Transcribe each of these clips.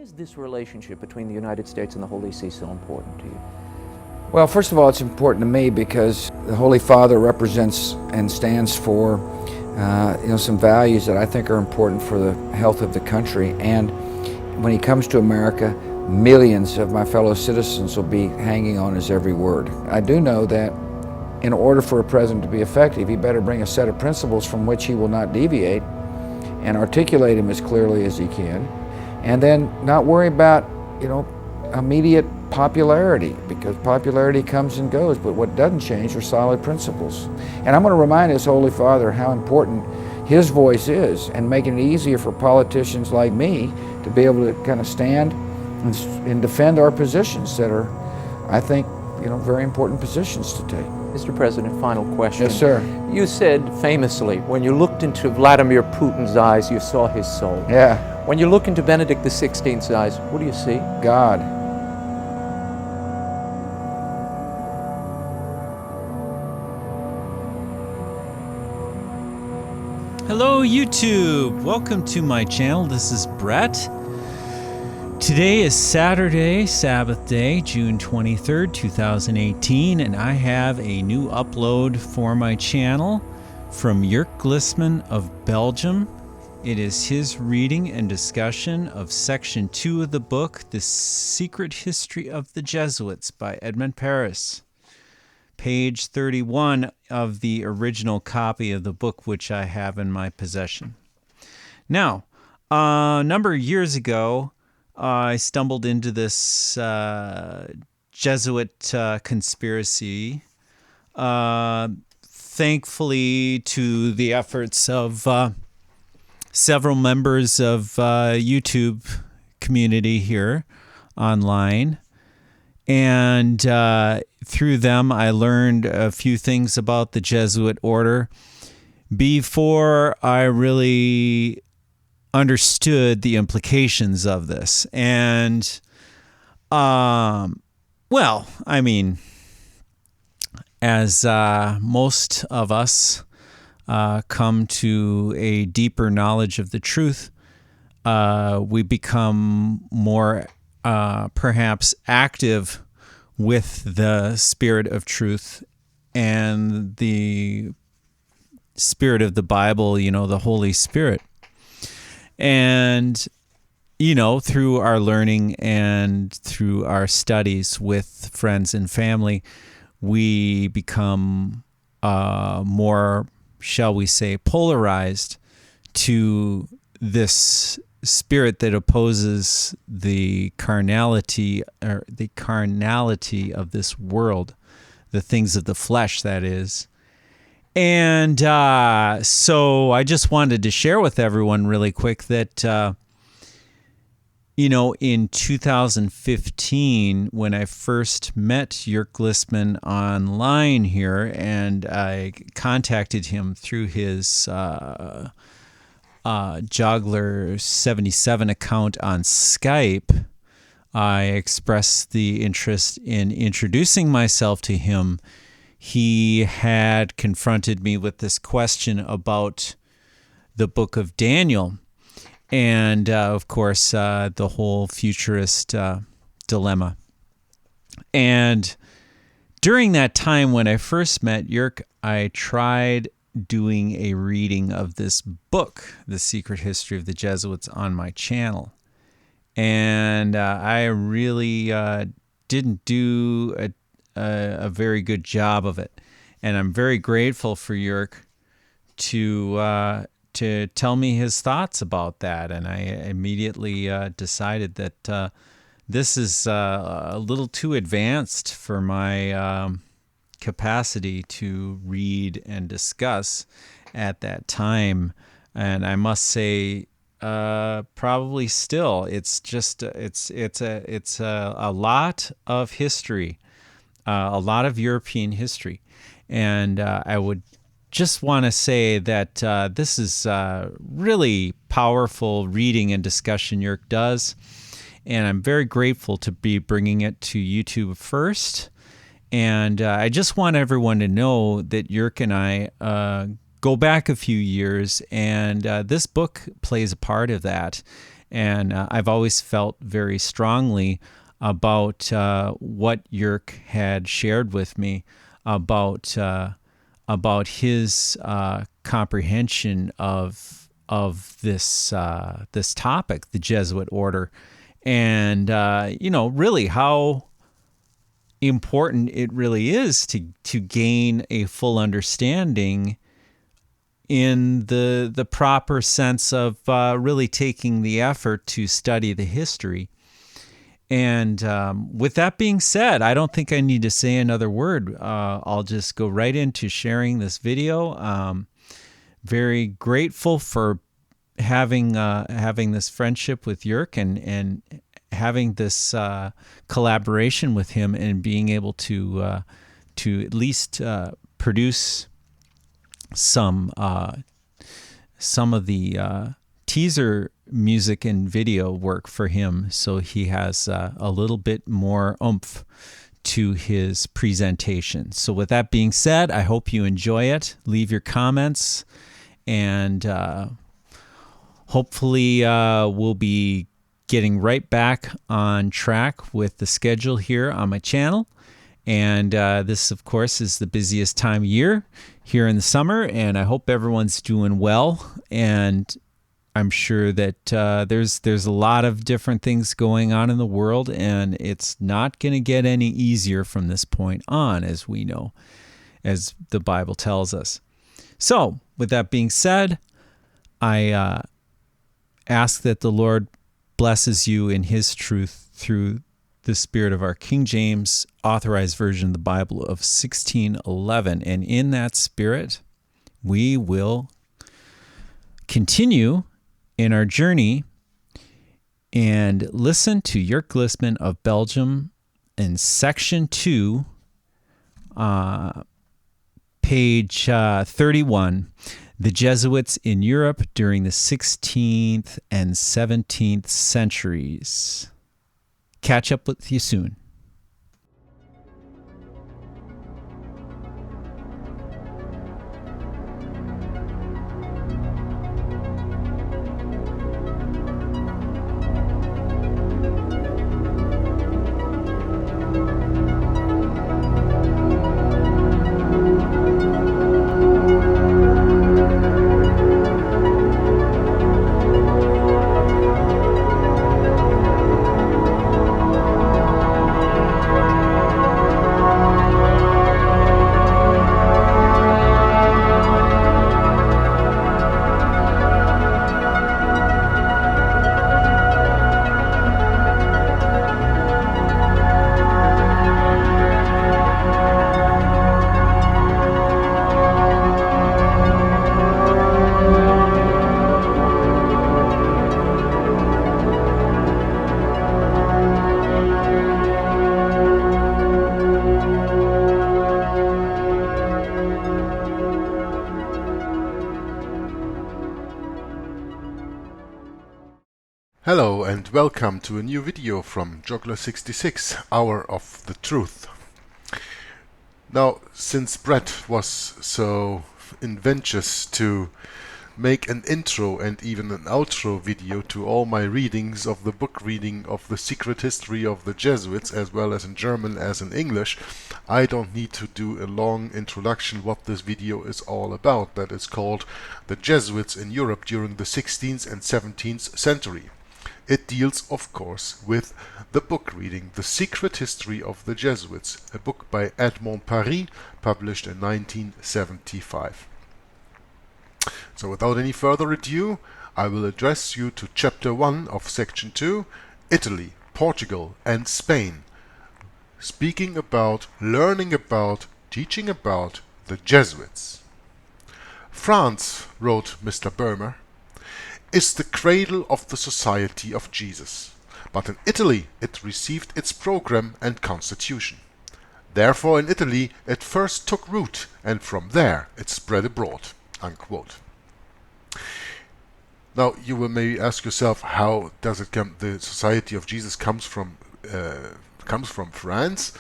is this relationship between the United States and the Holy See so important to you? Well, first of all, it's important to me because the Holy Father represents and stands for some values that I think are important for the health of the country. And when he comes to America, millions of my fellow citizens will be hanging on his every word. I do know that in order for a president to be effective, he better bring a set of principles from which he will not deviate and articulate them as clearly as he can, and then not worry about, immediate popularity, because popularity comes and goes, but what doesn't change are solid principles. And I'm going to remind his Holy Father how important his voice is, and making it easier for politicians like me to be able to kind of stand and defend our positions that are, I think, very important positions to take. Mr. President, final question. Yes, sir. You said famously, when you looked into Vladimir Putin's eyes, you saw his soul. Yeah. When you look into Benedict XVI's eyes, what do you see? God. Hello YouTube, welcome to my channel. This is Brett. Today is Saturday, Sabbath day, June 23rd, 2018, and I have a new upload for my channel from Jurk Glissman of Belgium. It is his reading and discussion of section 2 of the book, The Secret History of the Jesuits by Edmond Paris. Page 31 of the original copy of the book, which I have in my possession. Now, a number of years ago, I stumbled into this Jesuit conspiracy, thankfully to the efforts of several members of YouTube community here online. And through them, I learned a few things about the Jesuit order before I really understood the implications of this. And, as most of us come to a deeper knowledge of the truth, we become more perhaps active with the Spirit of truth and the Spirit of the Bible, the Holy Spirit. And, through our learning and through our studies with friends and family, we become more, shall we say, polarized to this spirit that opposes the carnality of this world, the things of the flesh, that is. And so I just wanted to share with everyone really quick that, in 2015, when I first met Jurk Glissman online here, and I contacted him through his Joggler77 account on Skype, I expressed the interest in introducing myself to him. He had confronted me with this question about the book of Daniel and, of course, the whole futurist dilemma. And during that time when I first met Jurk, I tried doing a reading of this book, The Secret History of the Jesuits, on my channel. And I really didn't do a very good job of it. And I'm very grateful for Jurk to tell me his thoughts about that. And I immediately decided that this is a little too advanced for my capacity to read and discuss at that time. And I must say, probably still, it's a lot of history, a lot of European history. And I would just want to say that this is really powerful reading and discussion Jurk does. And I'm very grateful to be bringing it to YouTube first. And I just want everyone to know that Jurk and I go back a few years, and this book plays a part of that. And I've always felt very strongly about what Jörg had shared with me about his comprehension of this this topic, the Jesuit order, and really how important it really is to gain a full understanding in the proper sense of really taking the effort to study the history. And with that being said, I don't think I need to say another word. I'll just go right into sharing this video. Very grateful for having this friendship with Jörg and having this collaboration with him and being able to at least produce some of the teaser music and video work for him, so he has a little bit more oomph to his presentation. So with that being said, I hope you enjoy it. Leave your comments, and hopefully we'll be getting right back on track with the schedule here on my channel. And this, of course, is the busiest time of year here in the summer, and I hope everyone's doing well. And I'm sure that there's a lot of different things going on in the world, and it's not going to get any easier from this point on, as we know, as the Bible tells us. So, with that being said, I ask that the Lord blesses you in His truth through the spirit of our King James Authorized Version of the Bible of 1611. And in that spirit, we will continue in our journey and listen to Jörg Glissman of Belgium in section 2, page 31, the Jesuits in Europe during the 16th and 17th centuries. Catch up with you soon. Hello and welcome to a new video from Joggler66, Hour of the Truth. Now, since Brett was so inventious to make an intro and even an outro video to all my readings of the book reading of The Secret History of the Jesuits, as well as in German as in English, I don't need to do a long introduction what this video is all about. That is called The Jesuits in Europe during the 16th and 17th century. It deals, of course, with the book reading The Secret History of the Jesuits, a book by Edmond Paris, published in 1975. So without any further ado, I will address you to Chapter 1 of Section 2, Italy, Portugal and Spain, speaking about, learning about, teaching about the Jesuits. France, wrote Mr. Boehmer, is the cradle of the Society of Jesus, but in Italy it received its program and constitution. Therefore in Italy it first took root, and from there it spread abroad." Unquote. Now you will maybe ask yourself, how does it come? The Society of Jesus comes from France.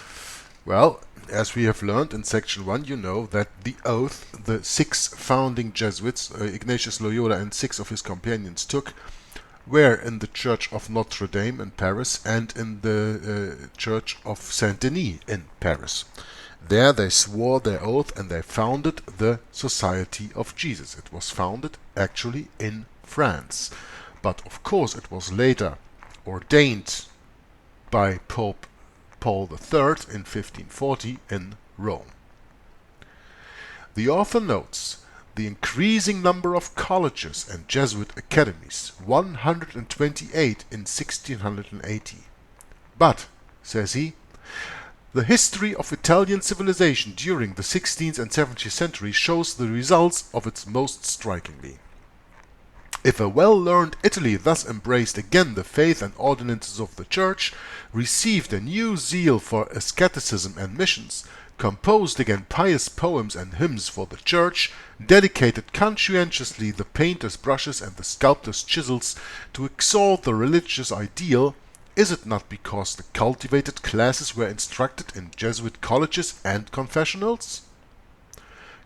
Well, as we have learned in Section 1, you know that the oath the 6 founding Jesuits, Ignatius Loyola and 6 of his companions, took were in the Church of Notre Dame in Paris and in the Church of Saint-Denis in Paris. There they swore their oath and they founded the Society of Jesus. It was founded actually in France, but of course it was later ordained by Pope Paul III in 1540 in Rome. The author notes the increasing number of colleges and Jesuit academies, 128 in 1680. But, says he, the history of Italian civilization during the 16th and 17th century shows the results of it most strikingly. If a well-learned Italy thus embraced again the faith and ordinances of the Church, received a new zeal for asceticism and missions, composed again pious poems and hymns for the Church, dedicated conscientiously the painter's brushes and the sculptor's chisels to exalt the religious ideal, is it not because the cultivated classes were instructed in Jesuit colleges and confessionals?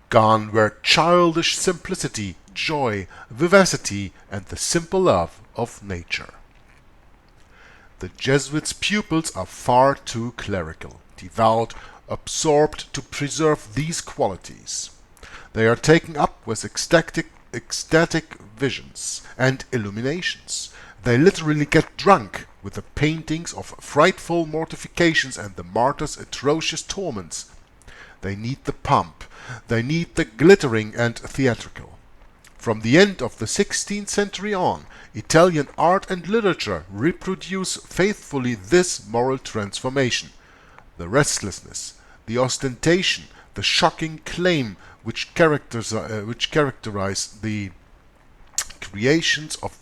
Gone were childish simplicity, joy, vivacity, and the simple love of nature. The Jesuits' pupils are far too clerical, devout, absorbed to preserve these qualities. They are taken up with ecstatic visions and illuminations. They literally get drunk with the paintings of frightful mortifications and the martyr's atrocious torments. They need the pomp, they need the glittering and theatrical. From the end of the 16th century on, Italian art and literature reproduce faithfully this moral transformation. The restlessness, the ostentation, the shocking claim which characterize the creations of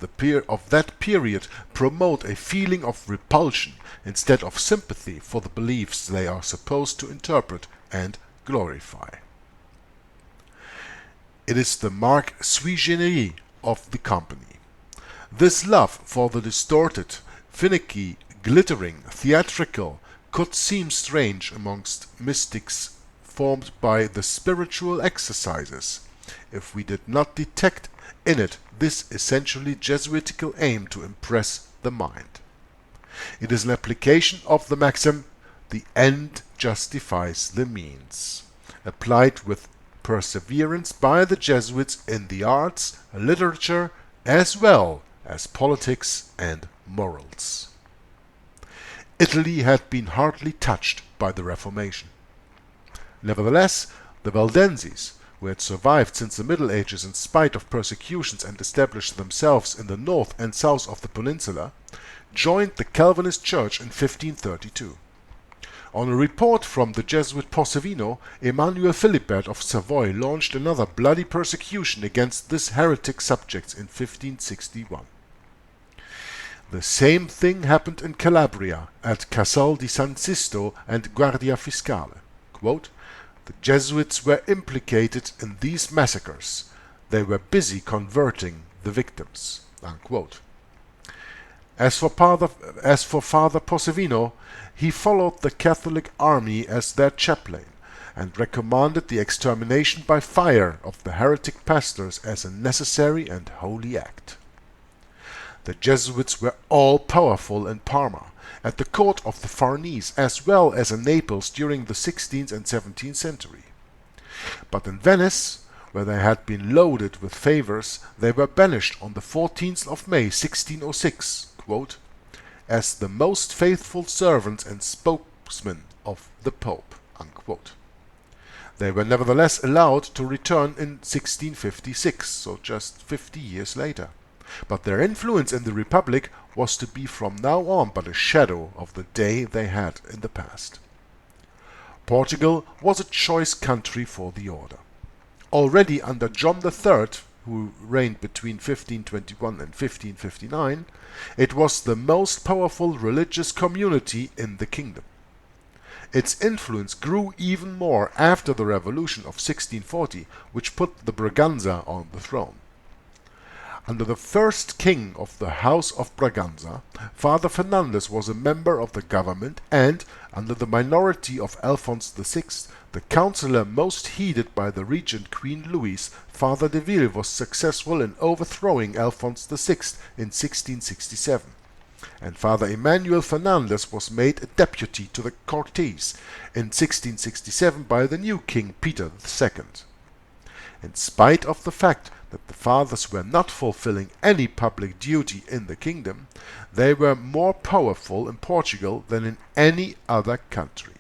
that period promote a feeling of repulsion instead of sympathy for the beliefs they are supposed to interpret and glorify. It is the mark sui generis of the company. This love for the distorted, finicky, glittering, theatrical could seem strange amongst mystics formed by the spiritual exercises, if we did not detect in it this essentially Jesuitical aim to impress the mind. It is an application of the maxim, the end justifies the means, applied with perseverance by the Jesuits in the arts, literature, as well as politics and morals. Italy had been hardly touched by the Reformation. Nevertheless, the Valdenses, who had survived since the Middle Ages in spite of persecutions and established themselves in the north and south of the peninsula, joined the Calvinist Church in 1532. On a report from the Jesuit Posevino, Emmanuel Philibert of Savoy launched another bloody persecution against this heretic subjects in 1561. The same thing happened in Calabria, at Casal di San Sisto and Guardia Fiscale. Quote, the Jesuits were implicated in these massacres. They were busy converting the victims. Unquote. As for Father Posevino, he followed the Catholic army as their chaplain, and recommended the extermination by fire of the heretic pastors as a necessary and holy act. The Jesuits were all-powerful in Parma, at the court of the Farnese, as well as in Naples during the 16th and 17th century. But in Venice, where they had been loaded with favors, they were banished on the 14th of May 1606, quote, as the most faithful servants and spokesmen of the Pope. Unquote. They were nevertheless allowed to return in 1656, so just 50 years later. But their influence in the Republic was to be from now on but a shadow of the day they had in the past. Portugal was a choice country for the order. Already under John III, who reigned between 1521 and 1559, it was the most powerful religious community in the kingdom. Its influence grew even more after the Revolution of 1640, which put the Braganza on the throne. Under the first king of the House of Braganza, Father Fernandez was a member of the government and, under the minority of Alphonse VI, the councillor most heeded by the regent Queen Louise, Father de Ville was successful in overthrowing Alphonse VI in 1667. And Father Emmanuel Fernandez was made a deputy to the Cortes in 1667 by the new King Peter II. In spite of the fact that the fathers were not fulfilling any public duty in the kingdom, they were more powerful in Portugal than in any other country.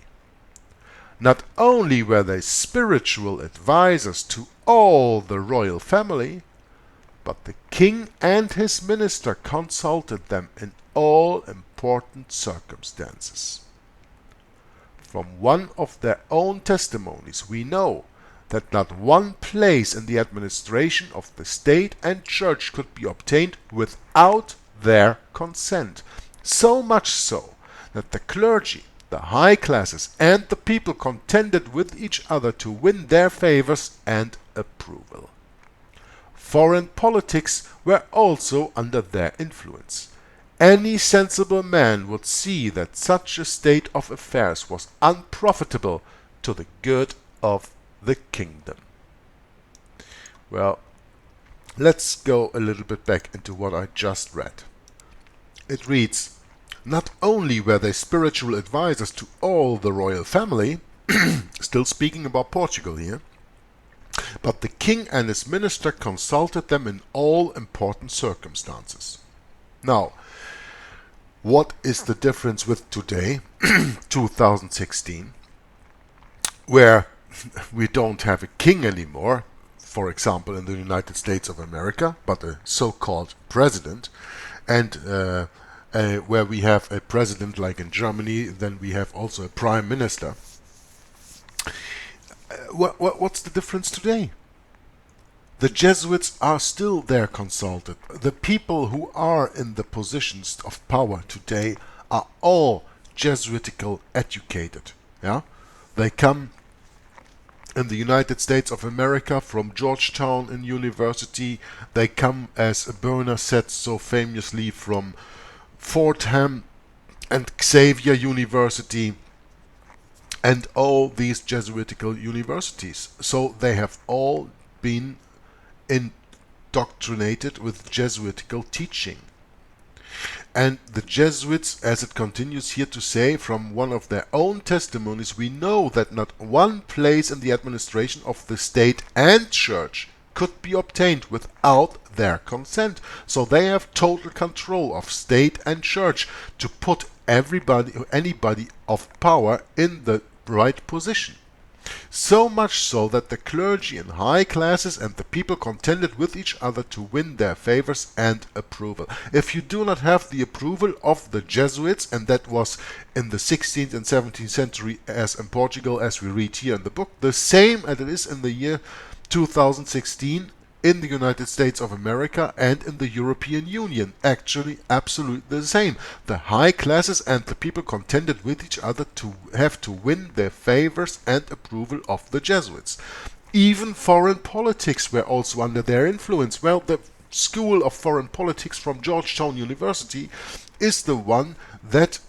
Not only were they spiritual advisors to all the royal family, but the king and his minister consulted them in all important circumstances. From one of their own testimonies we know that not one place in the administration of the state and church could be obtained without their consent, so much so that the clergy, the high classes, and the people contended with each other to win their favors and approval. Foreign politics were also under their influence. Any sensible man would see that such a state of affairs was unprofitable to the good of the kingdom. Well, let's go a little bit back into what I just read. It reads, not only were they spiritual advisors to all the royal family, still speaking about Portugal here, but the king and his minister consulted them in all important circumstances. Now, what is the difference with today, 2016, where we don't have a king anymore, for example in the United States of America, but a so-called president, and where we have a president like in Germany, then we have also a prime minister. What's the difference today? The Jesuits are still there consulted. The people who are in the positions of power today are all Jesuitical educated. Yeah, they come in the United States of America from Georgetown in university. They come, as Boehner said so famously, from Fordham and Xavier University and all these Jesuitical universities. So they have all been indoctrinated with Jesuitical teaching. And the Jesuits, as it continues here to say, from one of their own testimonies, we know that not one place in the administration of the state and church could be obtained without their consent. So they have total control of state and church to put anybody of power in the right position. So much so that the clergy and high classes and the people contended with each other to win their favors and approval. If you do not have the approval of the Jesuits, and that was in the 16th and 17th century as in Portugal, as we read here in the book, the same as it is in the year 2016 in the United States of America and in the European Union. Actually, absolutely the same. The high classes and the people contended with each other to have to win their favors and approval of the Jesuits. Even foreign politics were also under their influence. Well, the School of Foreign Politics from Georgetown University is the one that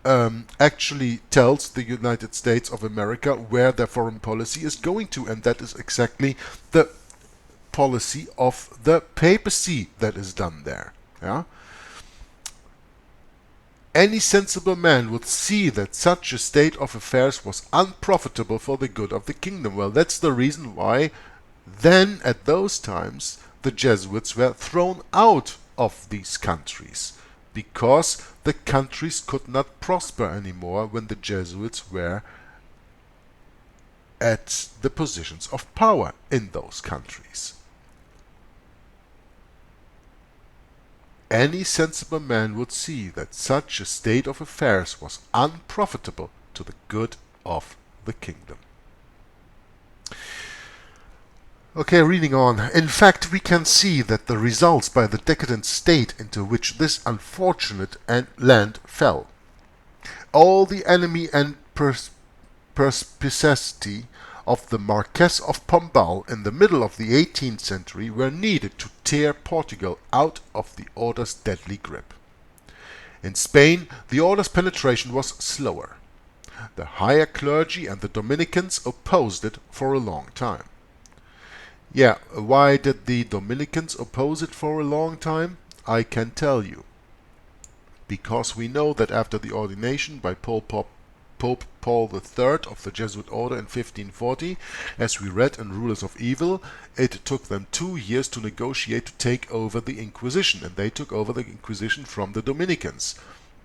actually tells the United States of America where their foreign policy is going to, and that is exactly the policy of the papacy that is done there. Yeah? Any sensible man would see that such a state of affairs was unprofitable for the good of the kingdom. Well, that's the reason why then, at those times, the Jesuits were thrown out of these countries, because the countries could not prosper anymore when the Jesuits were at the positions of power in those countries. Any sensible man would see that such a state of affairs was unprofitable to the good of the kingdom. Okay, reading on. In fact, we can see that the results by the decadent state into which this unfortunate land fell. All the enemy and perspicacity of the Marquess of Pombal in the middle of the 18th century were needed to tear Portugal out of the order's deadly grip. In Spain, the order's penetration was slower. The higher clergy and the Dominicans opposed it for a long time. Yeah, why did the Dominicans oppose it for a long time? I can tell you. Because we know that after the ordination by Pope Paul III of the Jesuit order in 1540, as we read in Rulers of Evil, it took them 2 years to negotiate to take over the Inquisition, and they took over the Inquisition from the Dominicans.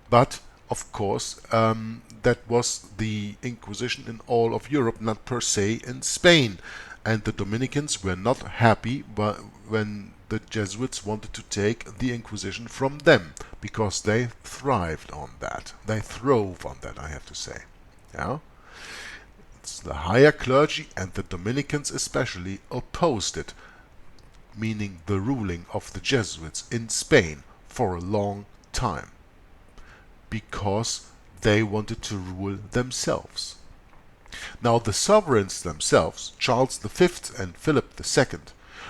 But, of course, that was the Inquisition in all of Europe, not per se in Spain. And the Dominicans were not happy when the Jesuits wanted to take the Inquisition from them, because they thrived on that. They throve on that, I have to say. Yeah? It's the higher clergy and the Dominicans especially opposed it, meaning the ruling of the Jesuits in Spain for a long time, because they wanted to rule themselves. Now the sovereigns themselves, Charles V and Philip II,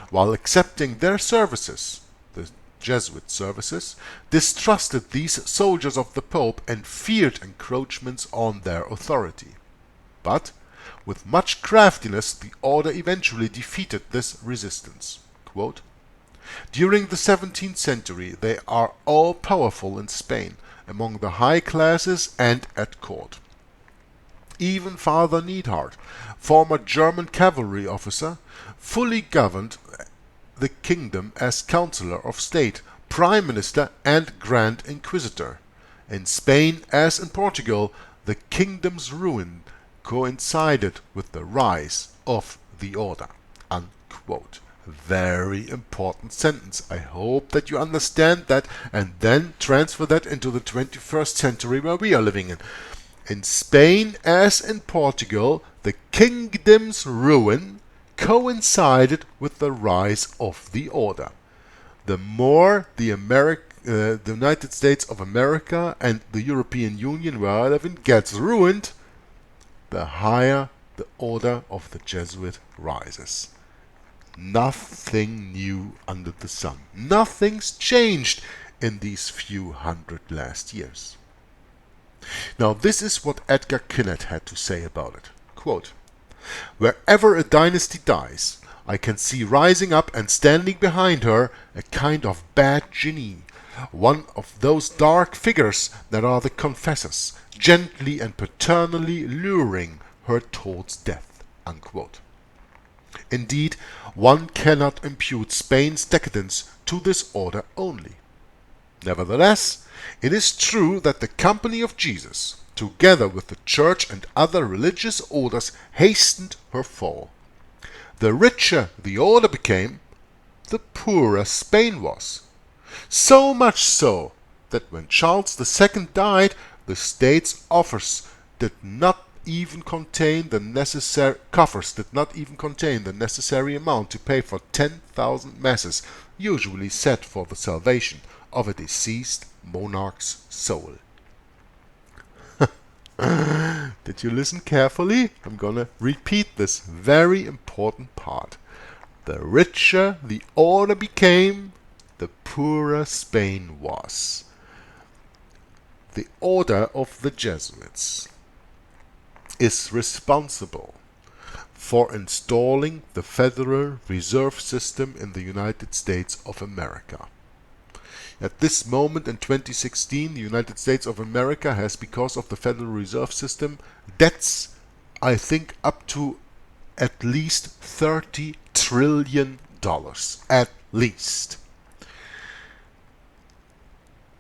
while accepting their services, the Jesuit services, distrusted these soldiers of the Pope and feared encroachments on their authority. But, with much craftiness, the order eventually defeated this resistance. Quote, "During the 17th century they are all powerful in Spain, among the high classes and at court. Even Father Neidhart, former German cavalry officer, fully governed the kingdom as Councillor of State, Prime Minister and Grand Inquisitor. In Spain, as in Portugal, the kingdom's ruin coincided with the rise of the order." Unquote. Very important sentence. I hope that you understand that and then transfer that into the 21st century where we are living in. In Spain, as in Portugal, the kingdom's ruin coincided with the rise of the order. The more the United States of America and the European Union where I live in gets ruined, the higher the order of the Jesuit rises. Nothing new under the sun. Nothing's changed in these few hundred last years. Now this is what Edgar Quinet had to say about it. Quote, "Wherever a dynasty dies, I can see rising up and standing behind her a kind of bad genie, one of those dark figures that are the confessors, gently and paternally luring her towards death." Unquote. Indeed, one cannot impute Spain's decadence to this order only. Nevertheless, it is true that the Company of Jesus, together with the Church and other religious orders, hastened her fall. The richer the order became, the poorer Spain was. So much so that when Charles II died, the state's coffers did not even contain the necessary amount to pay for 10,000 masses, usually set for the salvation of a deceased monarch's soul. Did you listen carefully? I'm gonna repeat this very important part. The richer the order became, the poorer Spain was. The order of the Jesuits is responsible for installing the Federal Reserve System in the United States of America. At this moment in 2016, the United States of America has, because of the Federal Reserve System, debts, I think, up to at least $30 trillion. At least.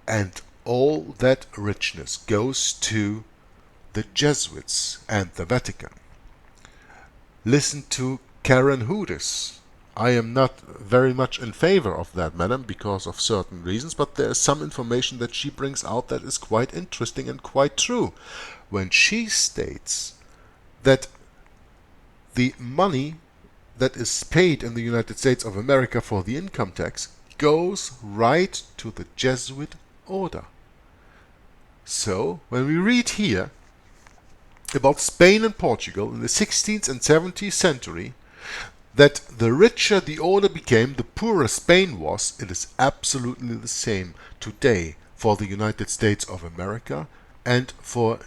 And all that richness goes to the Jesuits and the Vatican. Listen to Karen Hoodis. I am not very much in favor of that madam because of certain reasons, but there is some information that she brings out that is quite interesting and quite true. When she states that the money that is paid in the United States of America for the income tax goes right to the Jesuit order. So, when we read here about Spain and Portugal in the 16th and 17th century that the richer the order became, the poorer Spain was. It is absolutely the same today for the United States of America and for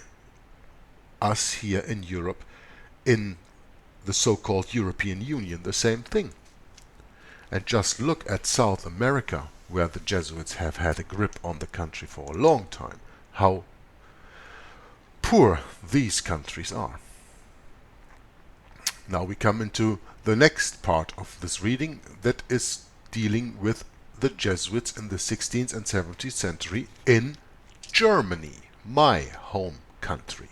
us here in Europe, in the so-called European Union, the same thing. And just look at South America, where the Jesuits have had a grip on the country for a long time, how poor these countries are. Now we come into the next part of this reading, that is dealing with the Jesuits in the 16th and 17th century in Germany, my home country.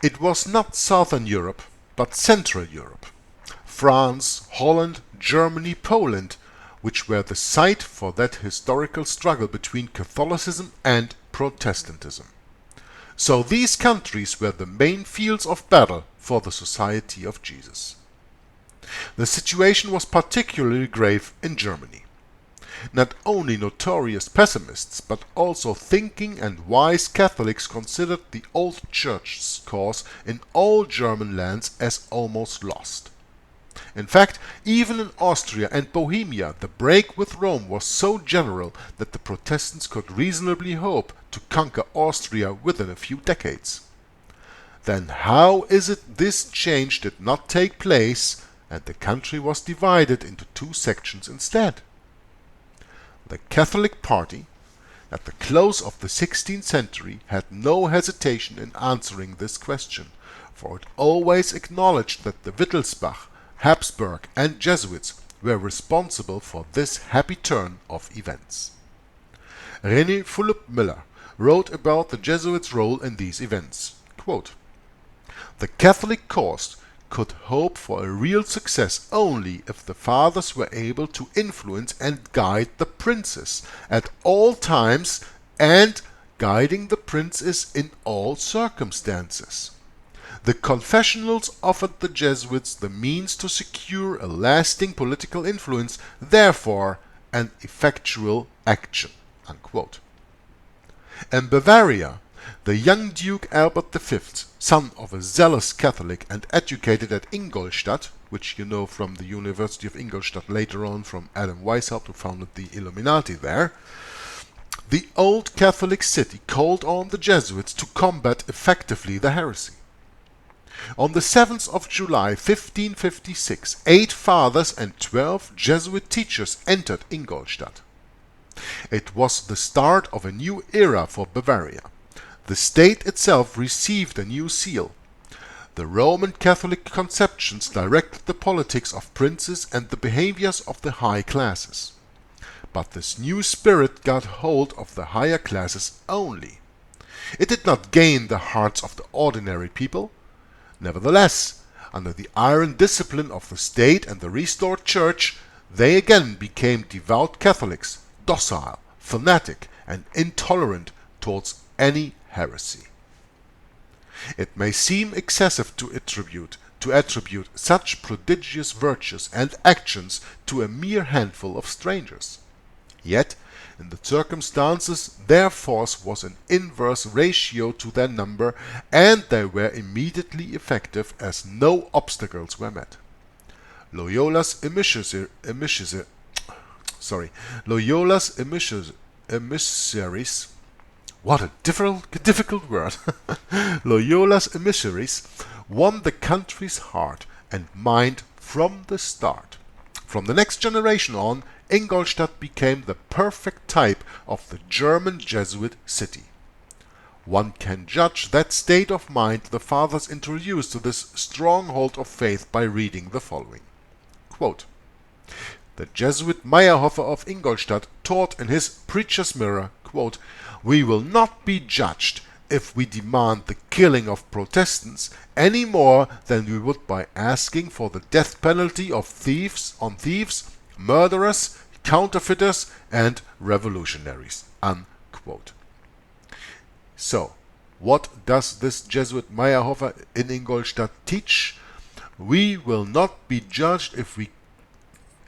It was not Southern Europe, but Central Europe, France, Holland, Germany, Poland, which were the site for that historical struggle between Catholicism and Protestantism. So these countries were the main fields of battle for the Society of Jesus. The situation was particularly grave in Germany. Not only notorious pessimists, but also thinking and wise Catholics considered the old Church's cause in all German lands as almost lost. In fact, even in Austria and Bohemia, the break with Rome was so general that the Protestants could reasonably hope to conquer Austria within a few decades. Then how is it this change did not take place and the country was divided into two sections instead? The Catholic party, at the close of the 16th century, had no hesitation in answering this question, for it always acknowledged that the Wittelsbach, Habsburg and Jesuits were responsible for this happy turn of events. René Philipp Müller wrote about the Jesuits' role in these events. Quote, "The Catholic cause could hope for a real success only if the fathers were able to influence and guide the princes at all times and guiding the princes in all circumstances. The confessionals offered the Jesuits the means to secure a lasting political influence, therefore an effectual action." Unquote. In Bavaria, the young Duke Albert V, son of a zealous Catholic and educated at Ingolstadt, which you know from the University of Ingolstadt later on from Adam Weishaupt, who founded the Illuminati there, the old Catholic city called on the Jesuits to combat effectively the heresy. On the 7th of July 1556, 8 fathers and 12 Jesuit teachers entered Ingolstadt. It was the start of a new era for Bavaria. The state itself received a new seal. The Roman Catholic conceptions directed the politics of princes and the behaviors of the high classes. But this new spirit got hold of the higher classes only. It did not gain the hearts of the ordinary people. Nevertheless, under the iron discipline of the state and the restored church, they again became devout Catholics, docile, fanatic, and intolerant towards any heresy. It may seem excessive to attribute such prodigious virtues and actions to a mere handful of strangers. Yet, in the circumstances, their force was an inverse ratio to their number, and they were immediately effective as no obstacles were met. Loyola's emissaries, what a difficult word, Loyola's emissaries won the country's heart and mind from the start. From the next generation on, Ingolstadt became the perfect type of the German Jesuit city. One can judge that state of mind the fathers introduced to this stronghold of faith by reading the following. Quote, "The Jesuit Meyerhofer of Ingolstadt taught in his Preacher's Mirror, quote, 'We will not be judged if we demand the killing of Protestants any more than we would by asking for the death penalty of thieves, murderers, counterfeiters, and revolutionaries.'" Unquote. So, what does this Jesuit Meyerhofer in Ingolstadt teach? We will not be judged if we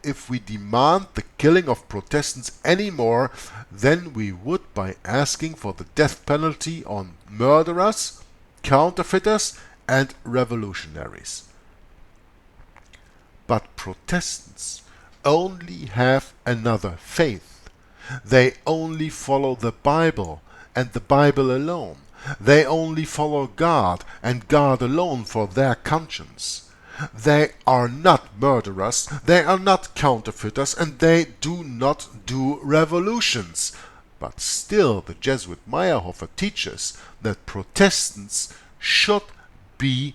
if we demand the killing of Protestants any more than we would by asking for the death penalty on murderers, counterfeiters, and revolutionaries. But Protestants only have another faith. They only follow the Bible and the Bible alone. They only follow God and God alone for their conscience. They are not murderers, they are not counterfeiters, and they do not do revolutions. But still the Jesuit Meyerhofer teaches that Protestants should be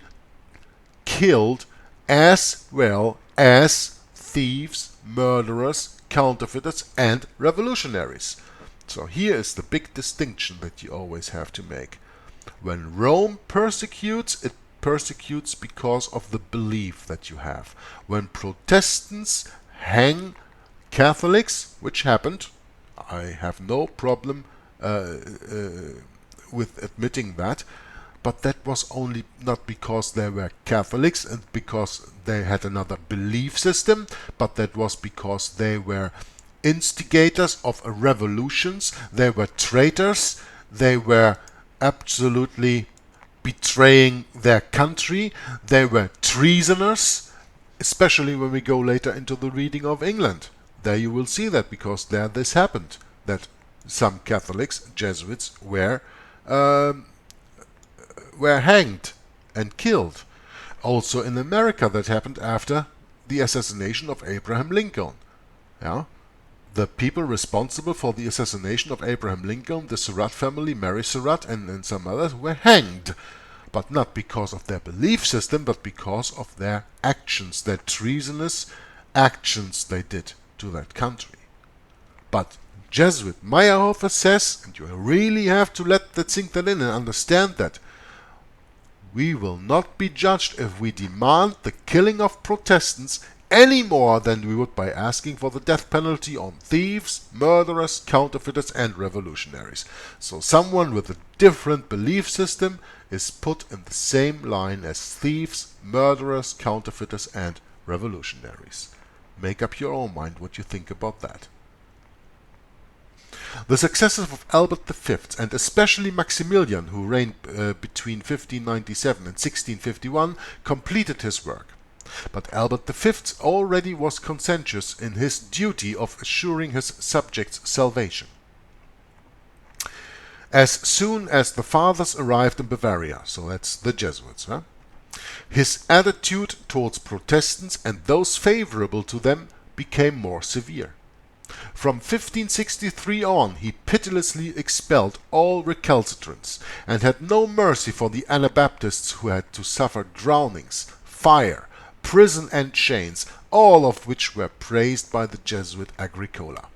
killed as well as thieves, murderers, counterfeiters, and revolutionaries. So here is the big distinction that you always have to make. When Rome persecutes, it persecutes because of the belief that you have. When Protestants hang Catholics, which happened, I have no problem with admitting that, but that was only not because they were Catholics and because they had another belief system, but that was because they were instigators of revolutions, they were traitors, they were absolutely betraying their country, they were treasoners, especially when we go later into the reading of England. There you will see that, because there this happened, that some Catholics, Jesuits, were hanged and killed. Also in America that happened after the assassination of Abraham Lincoln. Yeah? The people responsible for the assassination of Abraham Lincoln, the Surratt family, Mary Surratt, and some others, were hanged. But not because of their belief system, but because of their actions, their treasonous actions they did to that country. But Jesuit Meyerhofer says, and you really have to let that sink that in and understand that, we will not be judged if we demand the killing of Protestants any more than we would by asking for the death penalty on thieves, murderers, counterfeiters, and revolutionaries. So someone with a different belief system is put in the same line as thieves, murderers, counterfeiters, and revolutionaries. Make up your own mind what you think about that. The successors of Albert V, and especially Maximilian, who reigned between 1597 and 1651, completed his work. But Albert V already was conscientious in his duty of assuring his subjects' salvation. As soon as the Fathers arrived in Bavaria, so that's the Jesuits, his attitude towards Protestants and those favorable to them became more severe. From 1563 on, he pitilessly expelled all recalcitrants, and had no mercy for the Anabaptists who had to suffer drownings, fire, prison and chains, all of which were praised by the Jesuit Agricola.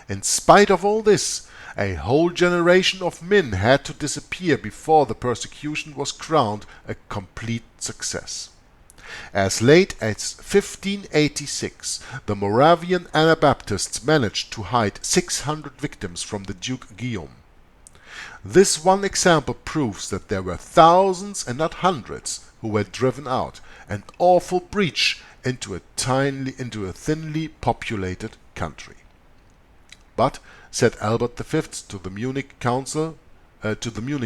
In spite of all this, a whole generation of men had to disappear before the persecution was crowned a complete success. As late as 1586, the Moravian Anabaptists managed to hide 600 victims from the Duke Guillaume. This one example proves that there were thousands and not hundreds who were driven out, an awful breach into a thinly populated country. But, said Albert V to the Munich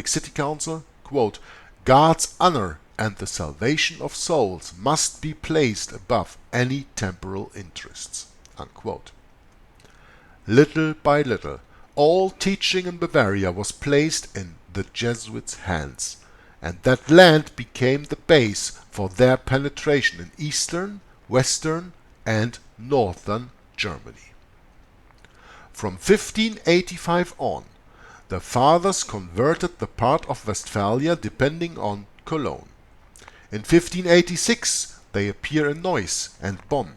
City Council, quote, God's honor and the salvation of souls must be placed above any temporal interests. Unquote. Little by little, all teaching in Bavaria was placed in the Jesuits' hands, and that land became the base for their penetration in eastern, western, and northern Germany. From 1585 on, the Fathers converted the part of Westphalia depending on Cologne. In 1586 they appear in Neuss and Bonn,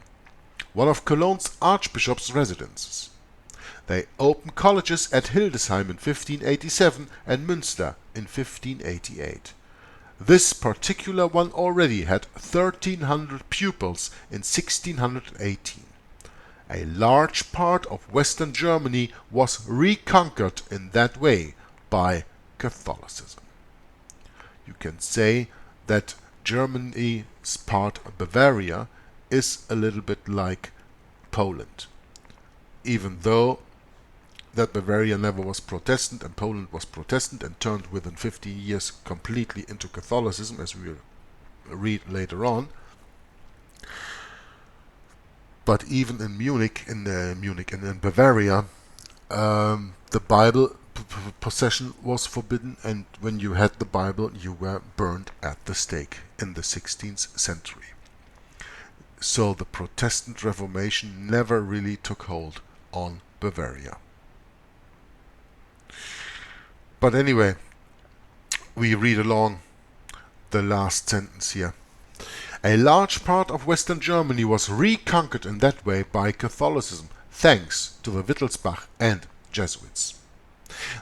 one of Cologne's archbishop's residences. They open colleges at Hildesheim in 1587 and Münster in 1588. This particular one already had 1,300 pupils in 1618. A large part of Western Germany was reconquered in that way by Catholicism. You can say that Germany's part of Bavaria is a little bit like Poland. Even though that Bavaria never was Protestant and Poland was Protestant and turned within 50 years completely into Catholicism, as we will read later on. But even in in Bavaria, the Bible possession was forbidden, and when you had the Bible, you were burned at the stake in the 16th century. So the Protestant Reformation never really took hold on Bavaria. But anyway, we read along the last sentence here. A large part of Western Germany was reconquered in that way by Catholicism, thanks to the Wittelsbach and Jesuits.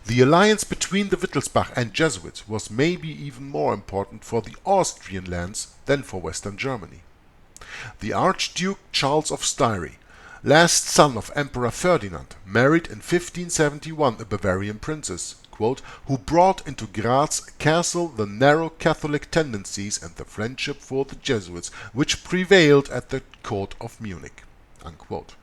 The alliance between the Wittelsbach and Jesuits was maybe even more important for the Austrian lands than for Western Germany. The Archduke Charles of Styria, last son of Emperor Ferdinand, married in 1571 a Bavarian princess, quote, who brought into Graz castle the narrow Catholic tendencies and the friendship for the Jesuits which prevailed at the court of Munich, unquote.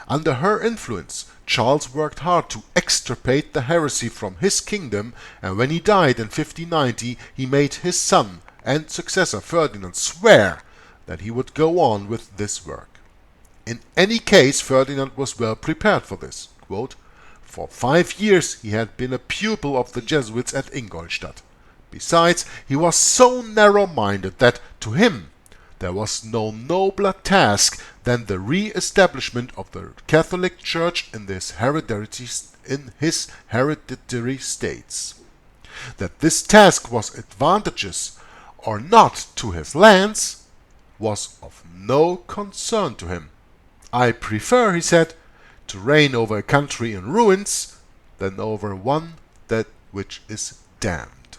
Under her influence, Charles worked hard to extirpate the heresy from his kingdom, and when he died in 1590, he made his son and successor Ferdinand swear that he would go on with this work. In any case, Ferdinand was well prepared for this. Quote, for 5 years he had been a pupil of the Jesuits at Ingolstadt. Besides, he was so narrow-minded that, to him, there was no nobler task than the re-establishment of the Catholic Church in his hereditary states. That this task was advantageous or not to his lands was of no concern to him. I prefer, he said, to reign over a country in ruins than over one that which is damned.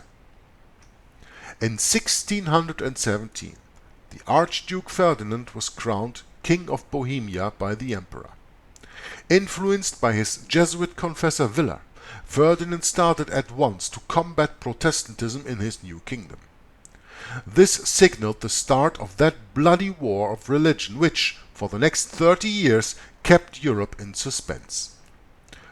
In 1617, the Archduke Ferdinand was crowned King of Bohemia by the Emperor. Influenced by his Jesuit confessor Viller, Ferdinand started at once to combat Protestantism in his new kingdom. This signaled the start of that bloody war of religion which, for the next 30 years, kept Europe in suspense.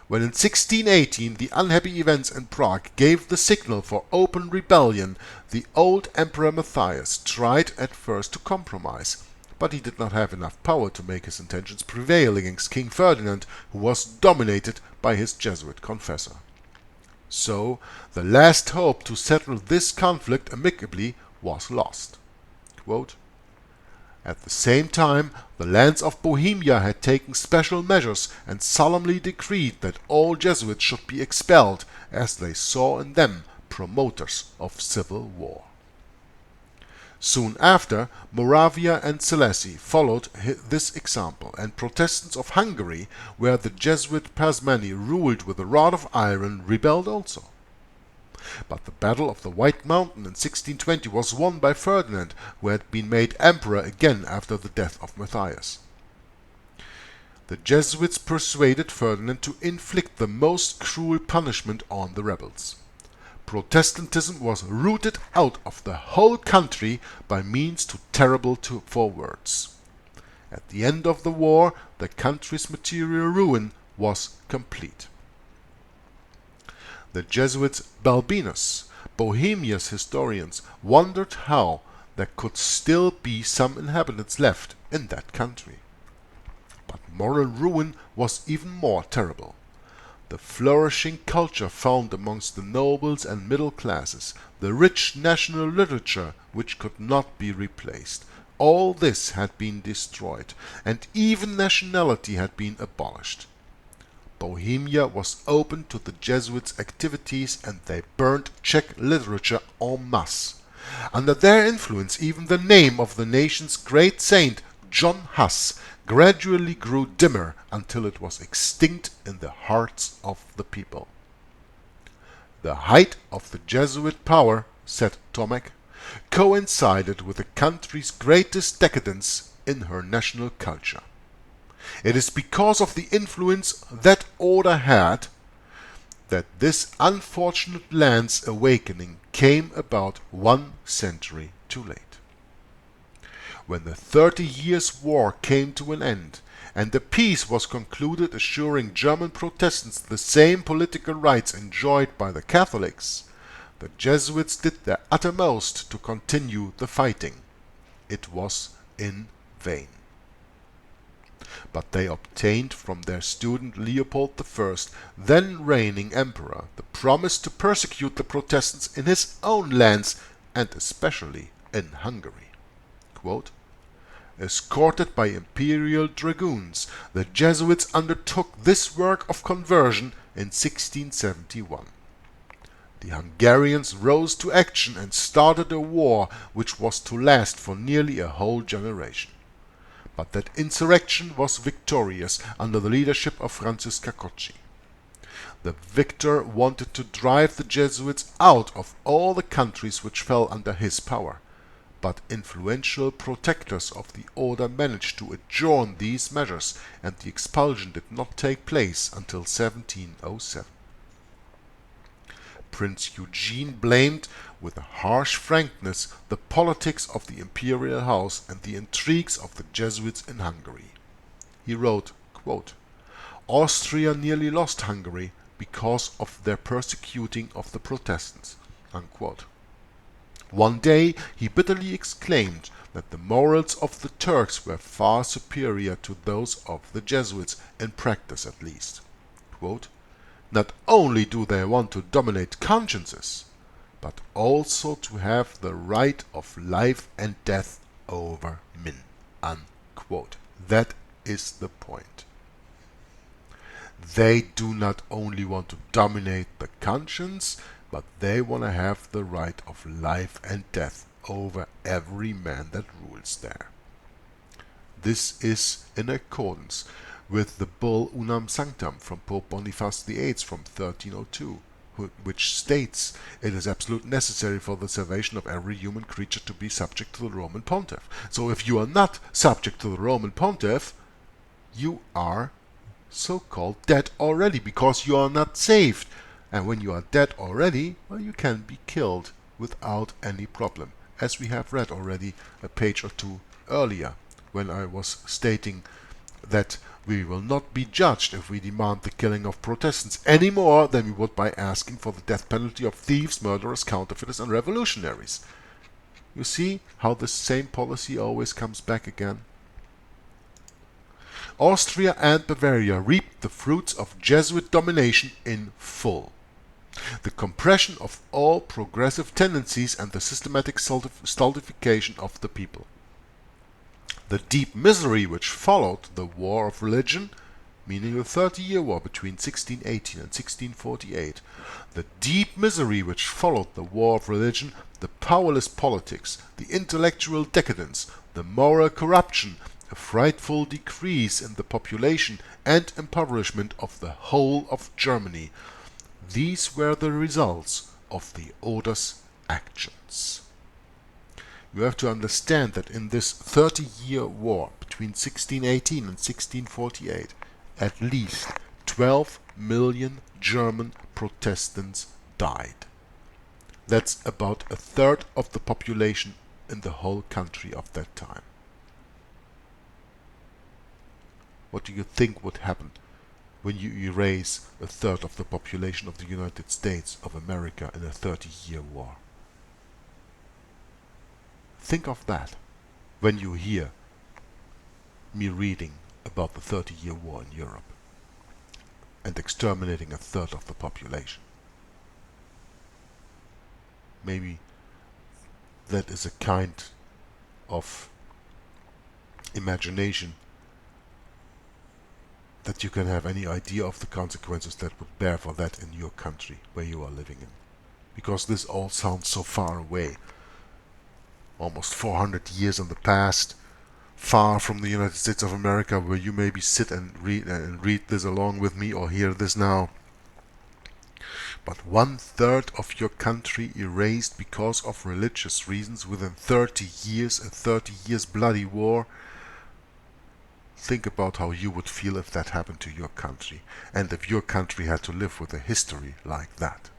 When in 1618 the unhappy events in Prague gave the signal for open rebellion, the old Emperor Matthias tried at first to compromise, but he did not have enough power to make his intentions prevail against King Ferdinand, who was dominated by his Jesuit confessor. So, the last hope to settle this conflict amicably was lost. Quote, at the same time, the lands of Bohemia had taken special measures and solemnly decreed that all Jesuits should be expelled, as they saw in them promoters of civil war. Soon after, Moravia and Silesia followed this example, and Protestants of Hungary, where the Jesuit Pasmani ruled with a rod of iron, rebelled also. But the Battle of the White Mountain in 1620 was won by Ferdinand, who had been made emperor again after the death of Matthias. The Jesuits persuaded Ferdinand to inflict the most cruel punishment on the rebels. Protestantism was rooted out of the whole country by means too terrible for words. At the end of the war, the country's material ruin was complete. The Jesuits Balbinus, Bohemia's historians, wondered how there could still be some inhabitants left in that country. But moral ruin was even more terrible. The flourishing culture found amongst the nobles and middle classes, the rich national literature which could not be replaced, all this had been destroyed, and even nationality had been abolished. Bohemia was open to the Jesuits' activities, and they burnt Czech literature en masse. Under their influence, even the name of the nation's great saint, John Huss, gradually grew dimmer until it was extinct in the hearts of the people. The height of the Jesuit power, said Tomek, coincided with the country's greatest decadence in her national culture. It is because of the influence that order had that this unfortunate land's awakening came about 1 century too late. when the 30 Years' War came to an end, and a peace was concluded assuring German Protestants the same political rights enjoyed by the Catholics, the Jesuits did their uttermost to continue the fighting. It was in vain. But they obtained from their student Leopold I, then reigning emperor, the promise to persecute the Protestants in his own lands and especially in Hungary. Quote, escorted by imperial dragoons, the Jesuits undertook this work of conversion in 1671. The Hungarians rose to action and started a war which was to last for nearly a whole generation. But that insurrection was victorious under the leadership of Francis Cacocci. The victor wanted to drive the Jesuits out of all the countries which fell under his power, but influential protectors of the order managed to adjourn these measures, and the expulsion did not take place until 1707. Prince Eugene blamed, with a harsh frankness, the politics of the imperial house and the intrigues of the Jesuits in Hungary. He wrote, quote, Austria nearly lost Hungary because of their persecuting of the Protestants. Unquote. One day he bitterly exclaimed that the morals of the Turks were far superior to those of the Jesuits, in practice at least. Quote, not only do they want to dominate consciences, but also to have the right of life and death over men. Unquote. That is the point. They do not only want to dominate the conscience, but they want to have the right of life and death over every man that rules there. This is in accordance with the bull Unam Sanctam from Pope Boniface VIII from 1302, which states it is absolutely necessary for the salvation of every human creature to be subject to the Roman Pontiff. So if you are not subject to the Roman Pontiff, you are so-called dead already, because you are not saved. And when you are dead already, well, you can be killed without any problem, as we have read already a page or two earlier, when I was stating that we will not be judged if we demand the killing of Protestants any more than we would by asking for the death penalty of thieves, murderers, counterfeiters, and revolutionaries. You see how the same policy always comes back again? Austria and Bavaria reaped the fruits of Jesuit domination in full. The compression of all progressive tendencies and the systematic stultification of the people. The deep misery which followed the War of Religion, meaning the 30-Year War between 1618 and 1648, the deep misery which followed the War of Religion, the powerless politics, the intellectual decadence, the moral corruption, a frightful decrease in the population and impoverishment of the whole of Germany. These were the results of the Order's actions. You have to understand that in this 30-year war between 1618 and 1648, at least 12 million German Protestants died. That's about a third of the population in the whole country of that time. What do you think would happen when you erase a third of the population of the United States of America in a 30-year war? Think of that when you hear me reading about the 30-year war in Europe and exterminating a third of the population. Maybe that is a kind of imagination that you can have any idea of the consequences that would bear for that in your country where you are living in. Because this all sounds so far away. Almost 400 years in the past, far from the United States of America, where you maybe sit and read this along with me or hear this now. But 1/3 of your country erased because of religious reasons within 30 years, a 30 years bloody war. Think about how you would feel if that happened to your country, and if your country had to live with a history like that.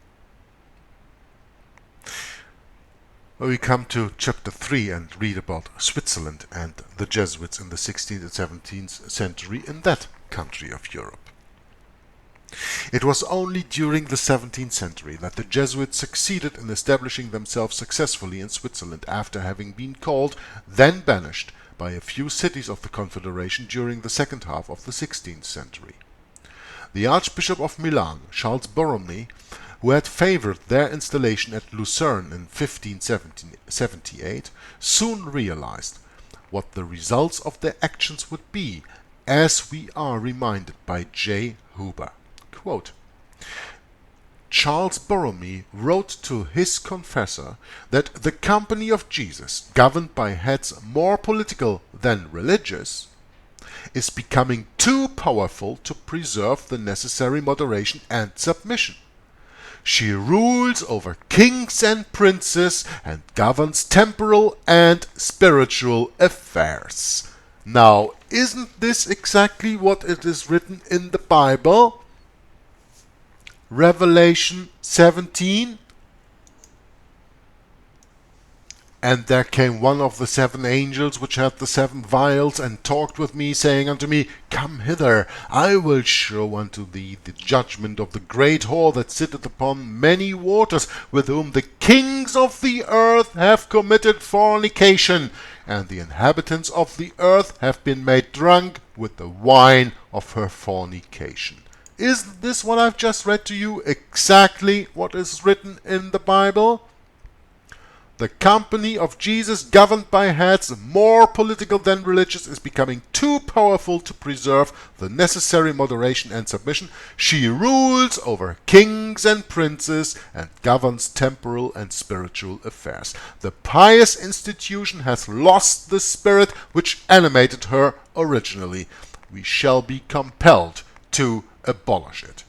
Well, we come to chapter 3 and read about Switzerland and the Jesuits in the 16th and 17th century in that country of Europe. It was only during the 17th century that the Jesuits succeeded in establishing themselves successfully in Switzerland after having been called, then banished, by a few cities of the Confederation during the second half of the 16th century. The Archbishop of Milan, Charles Borromée, who had favored their installation at Lucerne in 1578, soon realized what the results of their actions would be, as we are reminded by J. Huber. Quote, Charles Borromée wrote to his confessor that the Company of Jesus, governed by heads more political than religious, is becoming too powerful to preserve the necessary moderation and submission. She rules over kings and princes and governs temporal and spiritual affairs. Now, isn't this exactly what it is written in the Bible? Revelation 17. And there came one of the 7 angels which had the 7 vials, and talked with me, saying unto me, Come hither, I will show unto thee the judgment of the great whore that sitteth upon many waters, with whom the kings of the earth have committed fornication, and the inhabitants of the earth have been made drunk with the wine of her fornication. Isn't this what I've just read to you exactly what is written in the Bible? The Company of Jesus, governed by heads more political than religious, is becoming too powerful to preserve the necessary moderation and submission. She rules over kings and princes and governs temporal and spiritual affairs. The pious institution has lost the spirit which animated her originally. We shall be compelled to abolish it.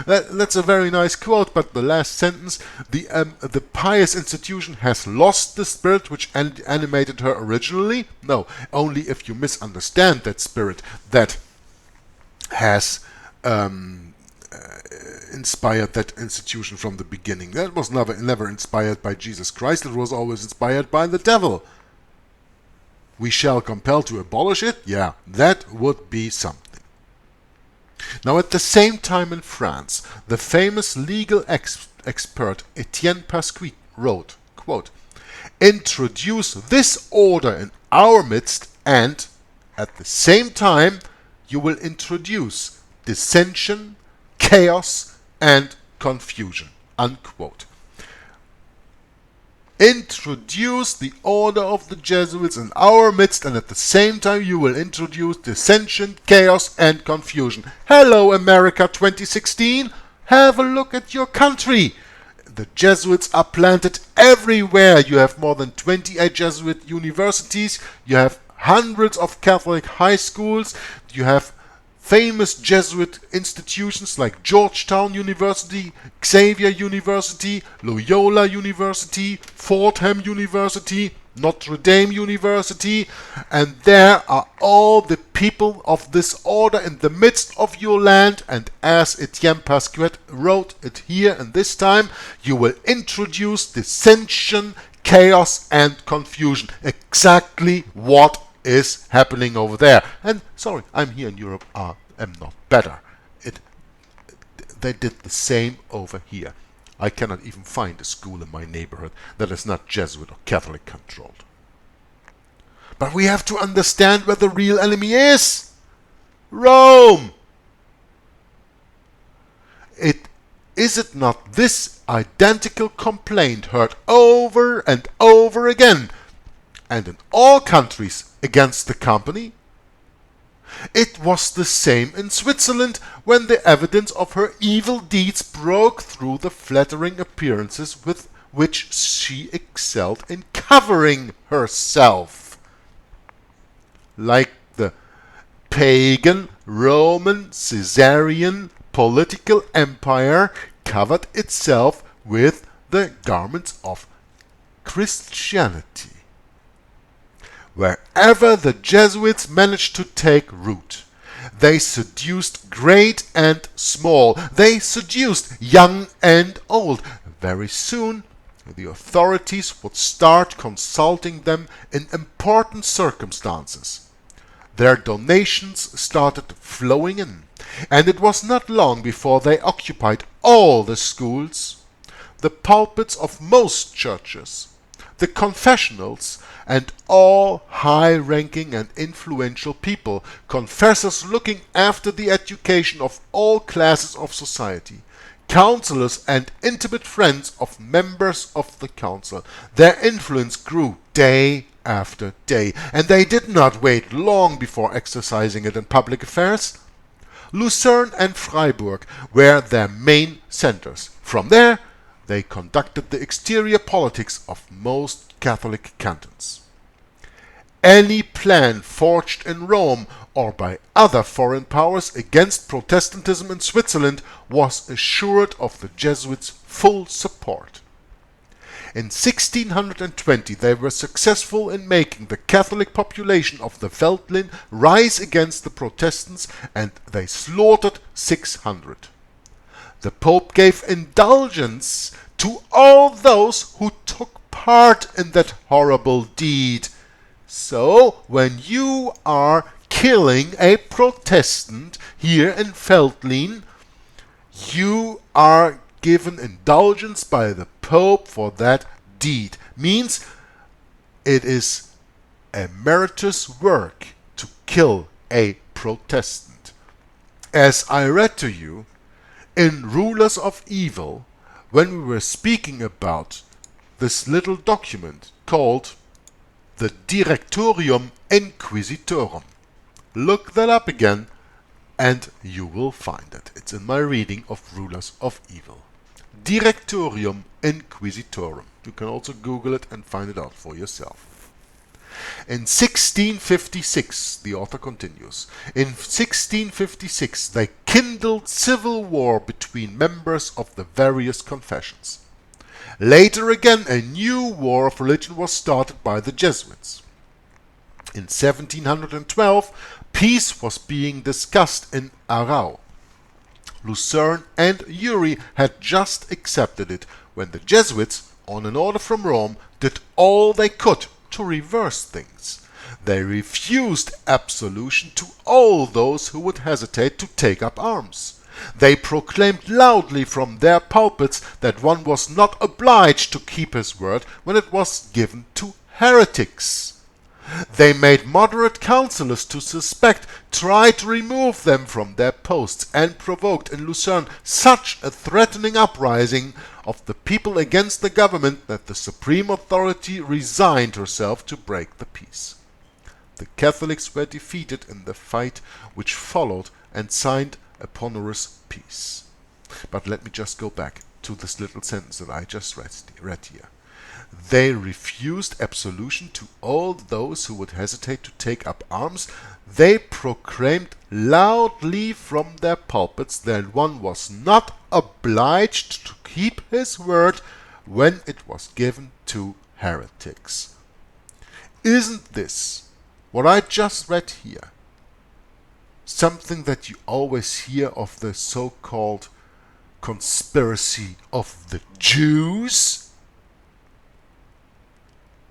That's a very nice quote, but the last sentence, the pious institution has lost the spirit which animated her originally. No, only if you misunderstand that spirit that has inspired that institution from the beginning. That was never inspired by Jesus Christ. It was always inspired by the devil. We shall compel to abolish it? Yeah, that would be something. Now, at the same time in France, the famous legal expert Edmond Paris wrote, quote, Introduce this order in our midst, and at the same time you will introduce dissension, chaos, and confusion. Unquote. Introduce the order of the Jesuits in our midst, and at the same time you will introduce dissension, chaos, and confusion. Hello, America 2016. Have a look at your country. The Jesuits are planted everywhere. You have more than 28 Jesuit universities. You have hundreds of Catholic high schools. You have famous Jesuit institutions like Georgetown University, Xavier University, Loyola University, Fordham University, Notre Dame University, and there are all the people of this order in the midst of your land, and as Edmond Paris wrote it here and this time, you will introduce dissension, chaos, and confusion. Exactly what is happening over there. And sorry, I'm here in Europe, am not better. They did the same over here. I cannot even find a school in my neighborhood that is not Jesuit or Catholic controlled. But we have to understand where the real enemy is. Rome! Is it not this identical complaint heard over and over again, and in all countries against the company? It was the same in Switzerland when the evidence of her evil deeds broke through the flattering appearances with which she excelled in covering herself. Like the pagan Roman Caesarian political empire covered itself with the garments of Christianity. Wherever the Jesuits managed to take root, they seduced great and small. They seduced young and old. Very soon, the authorities would start consulting them in important circumstances. Their donations started flowing in, and it was not long before they occupied all the schools, the pulpits of most churches, the confessionals, and all high-ranking and influential people, confessors looking after the education of all classes of society, counselors and intimate friends of members of the council. Their influence grew day after day, and they did not wait long before exercising it in public affairs. Lucerne and Freiburg were their main centers. From there, they conducted the exterior politics of most Catholic cantons. Any plan forged in Rome or by other foreign powers against Protestantism in Switzerland was assured of the Jesuits' full support. In 1620 they were successful in making the Catholic population of the Veltlin rise against the Protestants, and they slaughtered 600. The Pope gave indulgence to all those who took part in that horrible deed. So, when you are killing a Protestant here in Veltlin, you are given indulgence by the Pope for that deed. Means it is a meritorious work to kill a Protestant. As I read to you, in Rulers of Evil, when we were speaking about this little document called the Directorium Inquisitorum. Look that up again and you will find it. It's in my reading of Rulers of Evil. Directorium Inquisitorum. You can also Google it and find it out for yourself. In 1656, the author continues, in 1656 they kindled civil war between members of the various confessions. Later again, a new war of religion was started by the Jesuits. In 1712, peace was being discussed in Arau. Lucerne and Uri had just accepted it when the Jesuits, on an order from Rome, did all they could to reverse things. They refused absolution to all those who would hesitate to take up arms. They proclaimed loudly from their pulpits that one was not obliged to keep his word when it was given to heretics. They made moderate councillors to suspect, tried to remove them from their posts, and provoked in Lucerne such a threatening uprising of the people against the government that the supreme authority resigned herself to break the peace. The Catholics were defeated in the fight which followed and signed a ponderous peace. But let me just go back to this little sentence that I just read here. They refused absolution to all those who would hesitate to take up arms. They proclaimed loudly from their pulpits that one was not obliged to keep his word when it was given to heretics. Isn't this, what I just read here, something that you always hear of the so-called conspiracy of the Jews?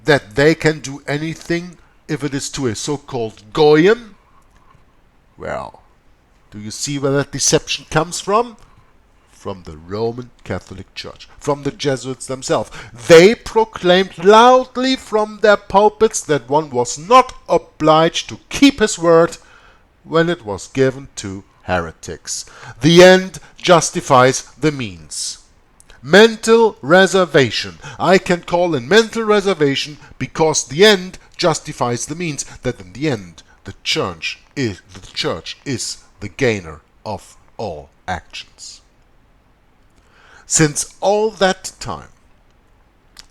That they can do anything if it is to a so-called Goyim? Well, do you see where that deception comes from? From the Roman Catholic Church, from the Jesuits themselves. They proclaimed loudly from their pulpits that one was not obliged to keep his word when it was given to heretics. The end justifies the means. Mental reservation. I can call in mental reservation because the end justifies the means, that in the end the church is the gainer of all actions. Since all that time,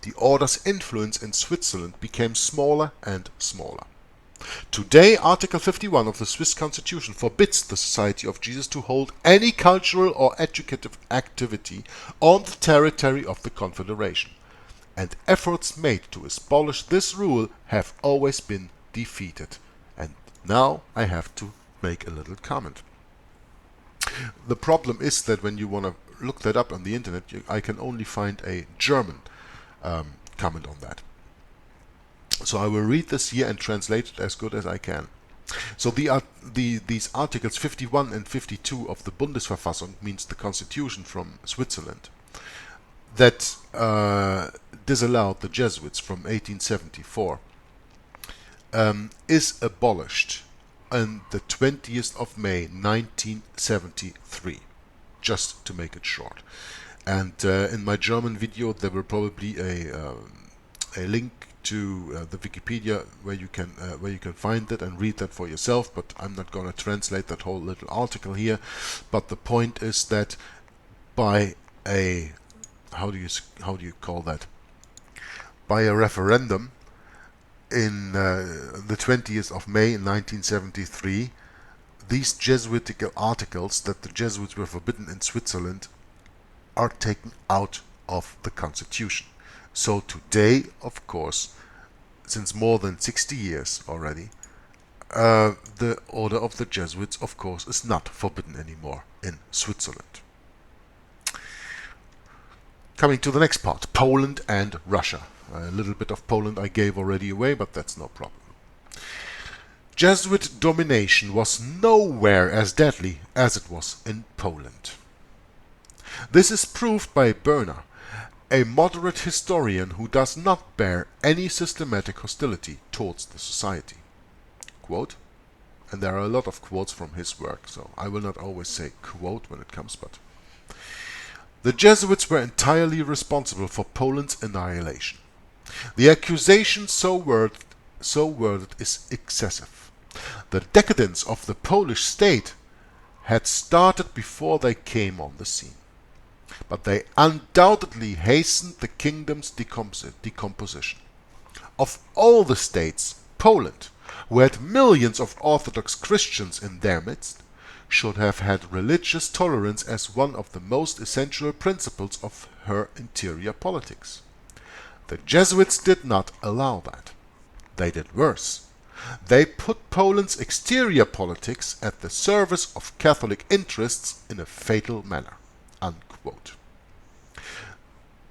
the order's influence in Switzerland became smaller and smaller. Today, Article 51 of the Swiss Constitution forbids the Society of Jesus to hold any cultural or educative activity on the territory of the Confederation, and efforts made to abolish this rule have always been defeated. And now I have to make a little comment. The problem is that when you want to look that up on the internet, I can only find a German comment on that. So I will read this here and translate it as good as I can. So these articles 51 and 52 of the Bundesverfassung, means the constitution from Switzerland, that disallowed the Jesuits from 1874, is abolished on the 20th of May 1973, just to make it short. And in my German video there will probably be a link to the Wikipedia where you can find that and read that for yourself, but I'm not going to translate that whole little article here. But the point is that by a how do you call that? By a referendum in the 20th of May in 1973, these Jesuitical articles that the Jesuits were forbidden in Switzerland are taken out of the constitution. So today, of course, since more than 60 years already, the Order of the Jesuits, of course, is not forbidden anymore in Switzerland. Coming to the next part, Poland and Russia. A little bit of Poland I gave already away, but that's no problem. Jesuit domination was nowhere as deadly as it was in Poland. This is proved by Börner, a moderate historian who does not bear any systematic hostility towards the society. Quote, and there are a lot of quotes from his work, so I will not always say quote when it comes, but the Jesuits were entirely responsible for Poland's annihilation. The accusation so worded is excessive. The decadence of the Polish state had started before they came on the scene, but they undoubtedly hastened the kingdom's decomposition. Of all the states, Poland, who had millions of Orthodox Christians in their midst, should have had religious tolerance as one of the most essential principles of her interior politics. The Jesuits did not allow that. They did worse. They put Poland's exterior politics at the service of Catholic interests in a fatal manner. Unquote.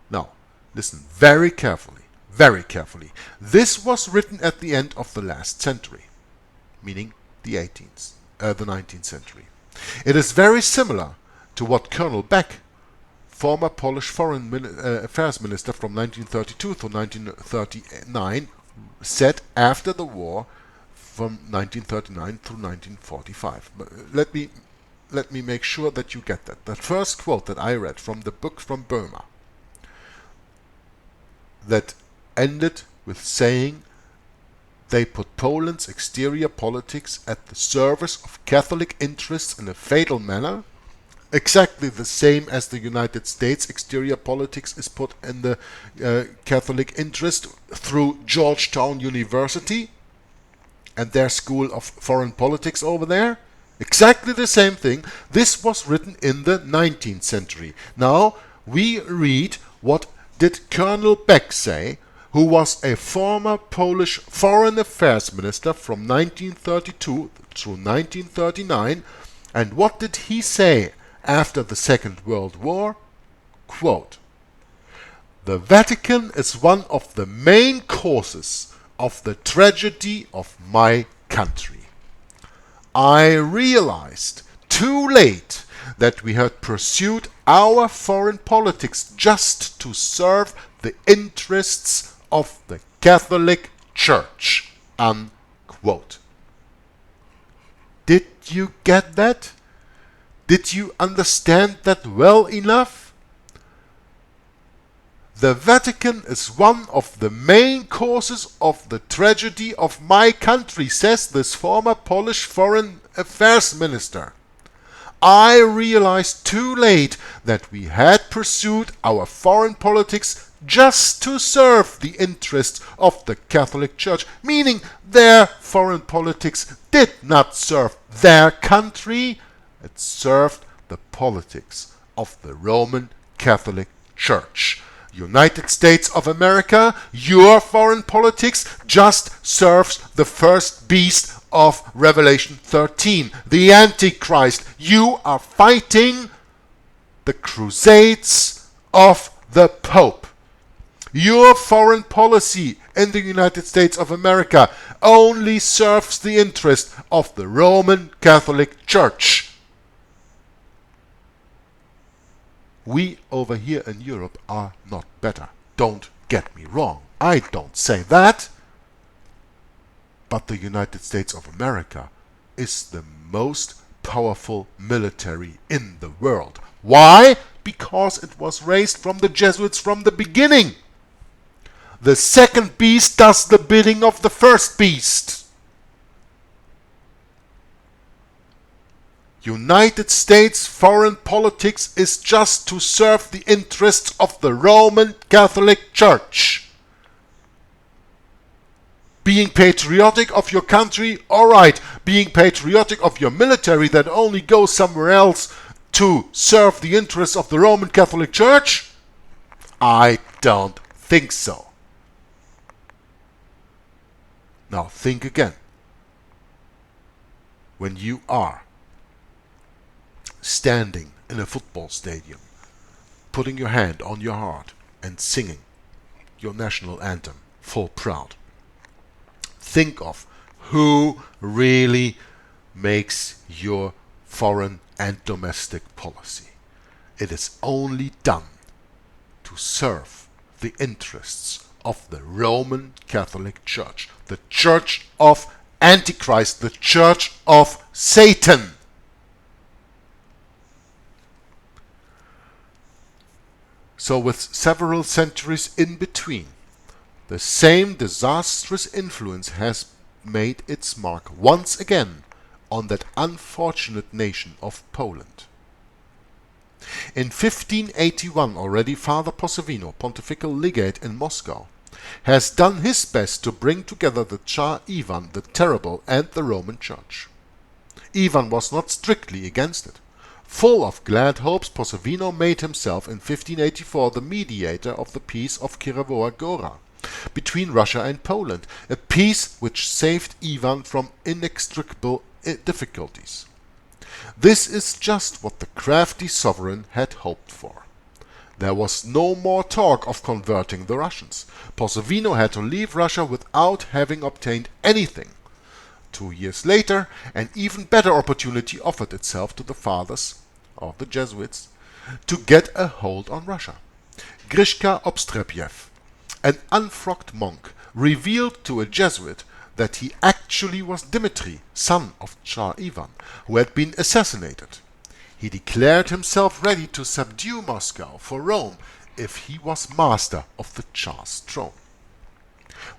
Now, listen very carefully, very carefully. This was written at the end of the last century, meaning the 19th century. It is very similar to what Colonel Beck, former Polish Foreign Affairs Minister from 1932 to 1939, said after the war from 1939 to 1945. But let me make sure that you get that. The first quote that I read from the book from Burma, that ended with saying they put Poland's exterior politics at the service of Catholic interests in a fatal manner, exactly the same as the United States exterior politics is put in the Catholic interest through Georgetown University and their school of foreign politics over there. Exactly the same thing. This was written in the 19th century. Now we read what did Colonel Beck say, who was a former Polish Foreign Affairs Minister from 1932 through 1939, and what did he say after the Second World War? Quote, "The Vatican is one of the main causes of the tragedy of my country. I realized too late that we had pursued our foreign politics just to serve the interests of the Catholic Church." Unquote. Did you get that? Did you understand that well enough? The Vatican is one of the main causes of the tragedy of my country, says this former Polish Foreign Affairs Minister. I realized too late that we had pursued our foreign politics just to serve the interests of the Catholic Church, meaning their foreign politics did not serve their country, it served the politics of the Roman Catholic Church. United States of America, your foreign politics just serves the first beast of Revelation 13, the Antichrist. You are fighting the crusades of the Pope. Your foreign policy in the United States of America only serves the interest of the Roman Catholic Church. We over here in Europe are not better. Don't get me wrong. I don't say that. But the United States of America is the most powerful military in the world. Why? Because it was raised from the Jesuits from the beginning. The second beast does the bidding of the first beast. United States foreign politics is just to serve the interests of the Roman Catholic Church. Being patriotic of your country, alright. Being patriotic of your military that only goes somewhere else to serve the interests of the Roman Catholic Church? I don't think so. Now think again. When you are standing in a football stadium, putting your hand on your heart and singing your national anthem full proud, think of who really makes your foreign and domestic policy. It is only done to serve the interests of the Roman Catholic Church, the Church of Antichrist, the Church of Satan. So with several centuries in between, the same disastrous influence has made its mark once again on that unfortunate nation of Poland. In 1581 already Father Posavino, pontifical legate in Moscow, has done his best to bring together the Tsar Ivan the Terrible and the Roman Church. Ivan was not strictly against it. Full of glad hopes, Posavino made himself in 1584 the mediator of the peace of Kirovoa Gora between Russia and Poland, a peace which saved Ivan from inextricable difficulties. This is just what the crafty sovereign had hoped for. There was no more talk of converting the Russians. Posavino had to leave Russia without having obtained anything. 2 years later, an even better opportunity offered itself to the fathers of the Jesuits to get a hold on Russia. Grishka Obstrepiev, an unfrocked monk, revealed to a Jesuit that he actually was Dmitri, son of Tsar Ivan, who had been assassinated. He declared himself ready to subdue Moscow for Rome if he was master of the Tsar's throne.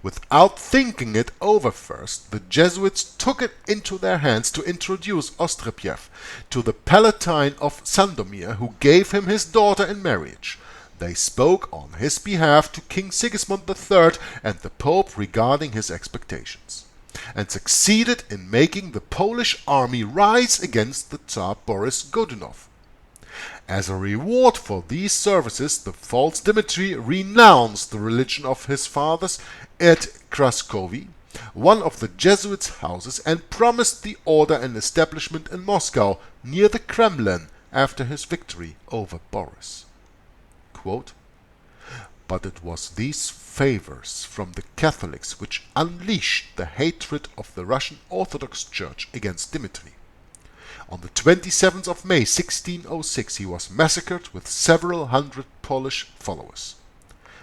Without thinking it over first, the Jesuits took it into their hands to introduce Ostrepiev to the Palatine of Sandomir, who gave him his daughter in marriage. They spoke on his behalf to King Sigismund III and the Pope regarding his expectations, and succeeded in making the Polish army rise against the Tsar Boris Godunov. As a reward for these services, the false Dmitri renounced the religion of his fathers at Kraskowi, one of the Jesuits' houses, and promised the order an establishment in Moscow near the Kremlin after his victory over Boris. Quote, "But it was these favors from the Catholics which unleashed the hatred of the Russian Orthodox Church against Dmitri. On the 27th of May 1606 he was massacred with several hundred Polish followers.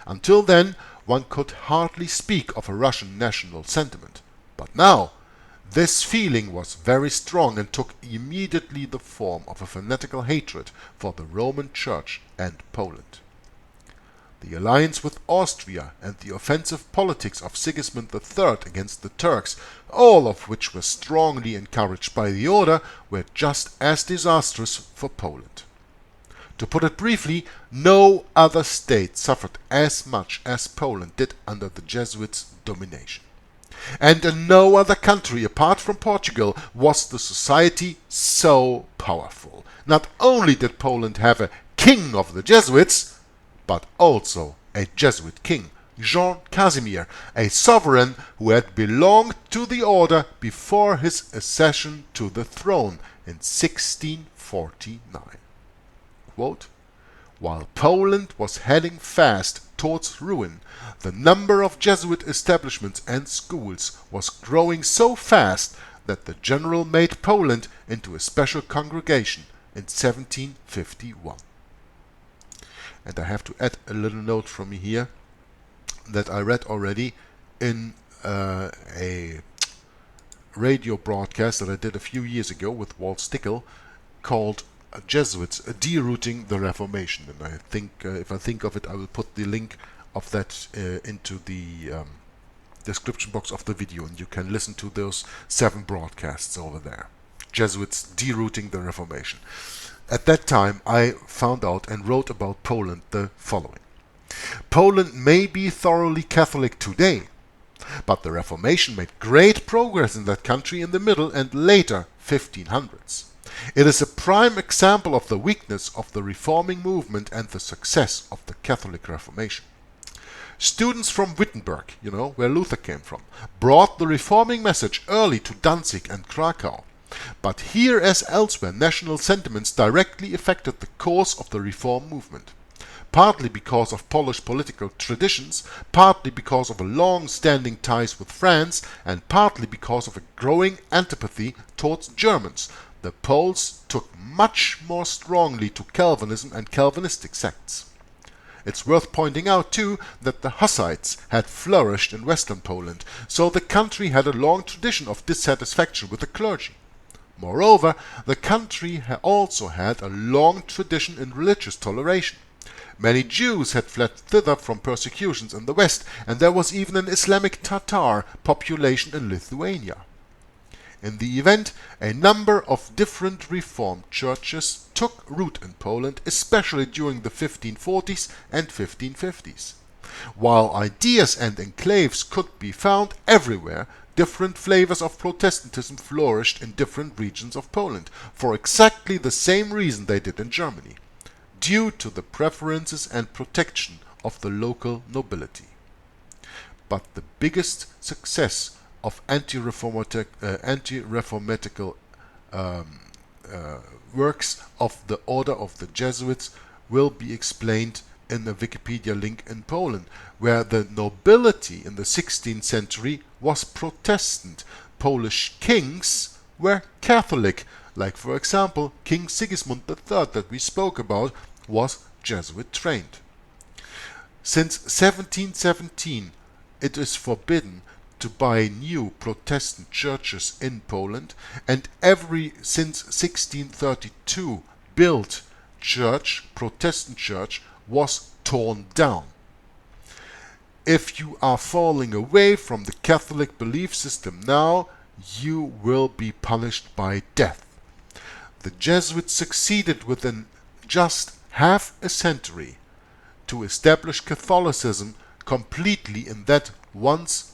Until then one could hardly speak of a Russian national sentiment, but now this feeling was very strong and took immediately the form of a fanatical hatred for the Roman Church and Poland. The alliance with Austria and the offensive politics of Sigismund III against the Turks, all of which were strongly encouraged by the order, were just as disastrous for Poland. To put it briefly, no other state suffered as much as Poland did under the Jesuits' domination. And in no other country apart from Portugal was the society so powerful. Not only did Poland have a king of the Jesuits, but also a Jesuit king, Jean Casimir, a sovereign who had belonged to the order before his accession to the throne in 1649. Quote, "While Poland was heading fast towards ruin, the number of Jesuit establishments and schools was growing so fast that the general made Poland into a special congregation in 1751. And I have to add a little note from me here that I read already in a radio broadcast that I did a few years ago with Walt Stickel called Jesuits Derooting the Reformation. And I think if I think of it, I will put the link of that into the description box of the video, and you can listen to those 7 broadcasts over there. Jesuits Derooting the Reformation. At that time I found out and wrote about Poland the following. Poland may be thoroughly Catholic today, but the Reformation made great progress in that country in the middle and later 1500s. It is a prime example of the weakness of the reforming movement and the success of the Catholic Reformation. Students from Wittenberg, where Luther came from, brought the reforming message early to Danzig and Krakow. But here as elsewhere, national sentiments directly affected the course of the reform movement. Partly because of Polish political traditions, partly because of a long-standing ties with France, and partly because of a growing antipathy towards Germans, the Poles took much more strongly to Calvinism and Calvinistic sects. It's worth pointing out too that the Hussites had flourished in Western Poland, so the country had a long tradition of dissatisfaction with the clergy. Moreover, the country also had a long tradition in religious toleration. Many Jews had fled thither from persecutions in the West, and there was even an Islamic Tatar population in Lithuania. In the event, a number of different Reformed churches took root in Poland, especially during the 1540s and 1550s. While ideas and enclaves could be found everywhere, different flavors of Protestantism flourished in different regions of Poland, for exactly the same reason they did in Germany, due to the preferences and protection of the local nobility. But the biggest success of anti-reformatical works of the Order of the Jesuits will be explained in a Wikipedia link in Poland, where the nobility in the 16th century was Protestant. Polish kings were Catholic, like for example King Sigismund III that we spoke about was Jesuit trained. Since 1717 it is forbidden to buy new Protestant churches in Poland, and every since 1632 built Protestant church was torn down. If you are falling away from the Catholic belief system now, you will be punished by death. The Jesuits succeeded within just half a century to establish Catholicism completely in that once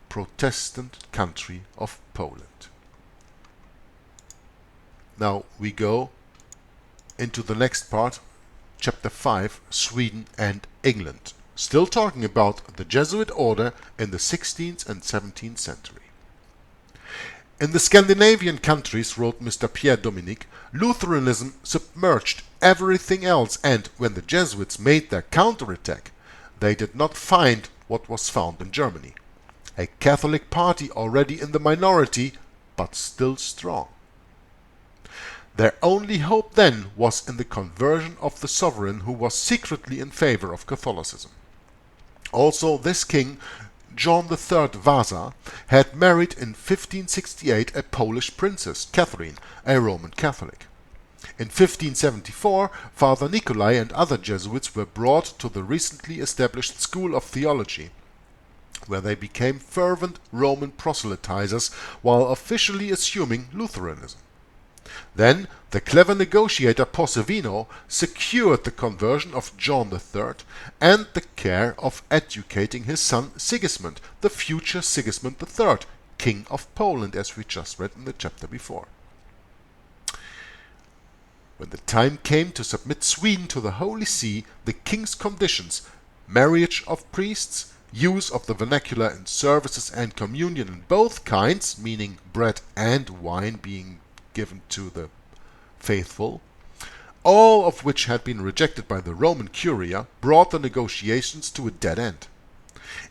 Protestant country of Poland. Now we go into the next part, Chapter 5, Sweden and England, still talking about the Jesuit order in the 16th and 17th century. In the Scandinavian countries, wrote Mr. Pierre Dominique, Lutheranism submerged everything else, and when the Jesuits made their counterattack, they did not find what was found in Germany. A Catholic party already in the minority, but still strong. Their only hope then was in the conversion of the sovereign, who was secretly in favor of Catholicism. Also, this king, John III Vasa, had married in 1568 a Polish princess, Catherine, a Roman Catholic. In 1574, Father Nikolai and other Jesuits were brought to the recently established School of Theology, where they became fervent Roman proselytizers while officially assuming Lutheranism. Then the clever negotiator Possevino secured the conversion of John III and the care of educating his son Sigismund, the future Sigismund III, King of Poland, as we just read in the chapter before. When the time came to submit Sweden to the Holy See, the king's conditions, marriage of priests, use of the vernacular in services and communion in both kinds, meaning bread and wine being given to the faithful, all of which had been rejected by the Roman Curia, brought the negotiations to a dead end.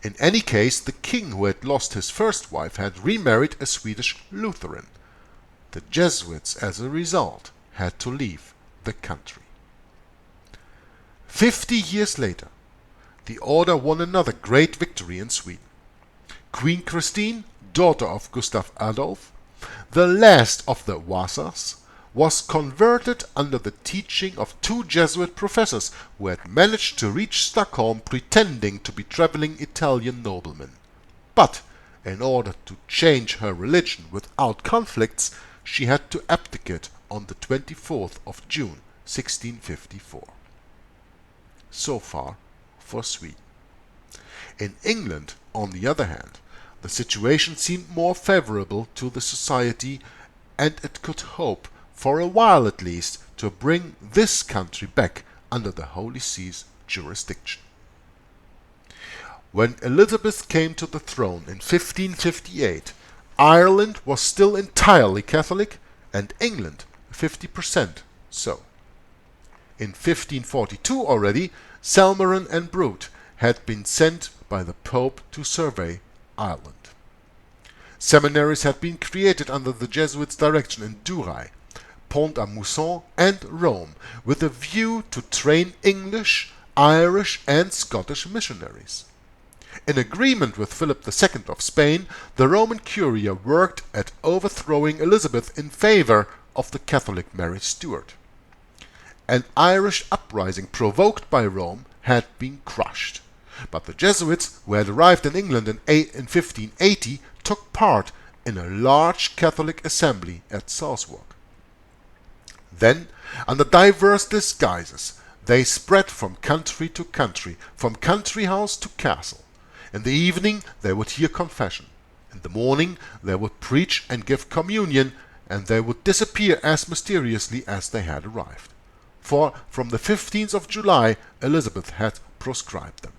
In any case, the king who had lost his first wife had remarried a Swedish Lutheran. The Jesuits, as a result, had to leave the country. 50 years later, the order won another great victory in Sweden. Queen Christine, daughter of Gustav Adolf, the last of the Vasas, was converted under the teaching of 2 Jesuit professors who had managed to reach Stockholm pretending to be traveling Italian noblemen. But in order to change her religion without conflicts, she had to abdicate on the 24th of June 1654. So far for Sweden. In England, on the other hand, the situation seemed more favorable to the society, and it could hope, for a while at least, to bring this country back under the Holy See's jurisdiction. When Elizabeth came to the throne in 1558, Ireland was still entirely Catholic and England 50% so. In 1542 already, Selmerin and Brute had been sent by the Pope to survey Ireland. Seminaries had been created under the Jesuits' direction in Douai, Pont-à-Mousson and Rome, with a view to train English, Irish and Scottish missionaries. In agreement with Philip II of Spain, the Roman Curia worked at overthrowing Elizabeth in favor of the Catholic Mary Stuart. An Irish uprising provoked by Rome had been crushed, but the Jesuits, who had arrived in England in 1580, took part in a large Catholic assembly at Southwark. Then, under diverse disguises, they spread from country to country, from country house to castle. In the evening they would hear confession. In the morning they would preach and give communion, and they would disappear as mysteriously as they had arrived. For from the 15th of July Elizabeth had proscribed them.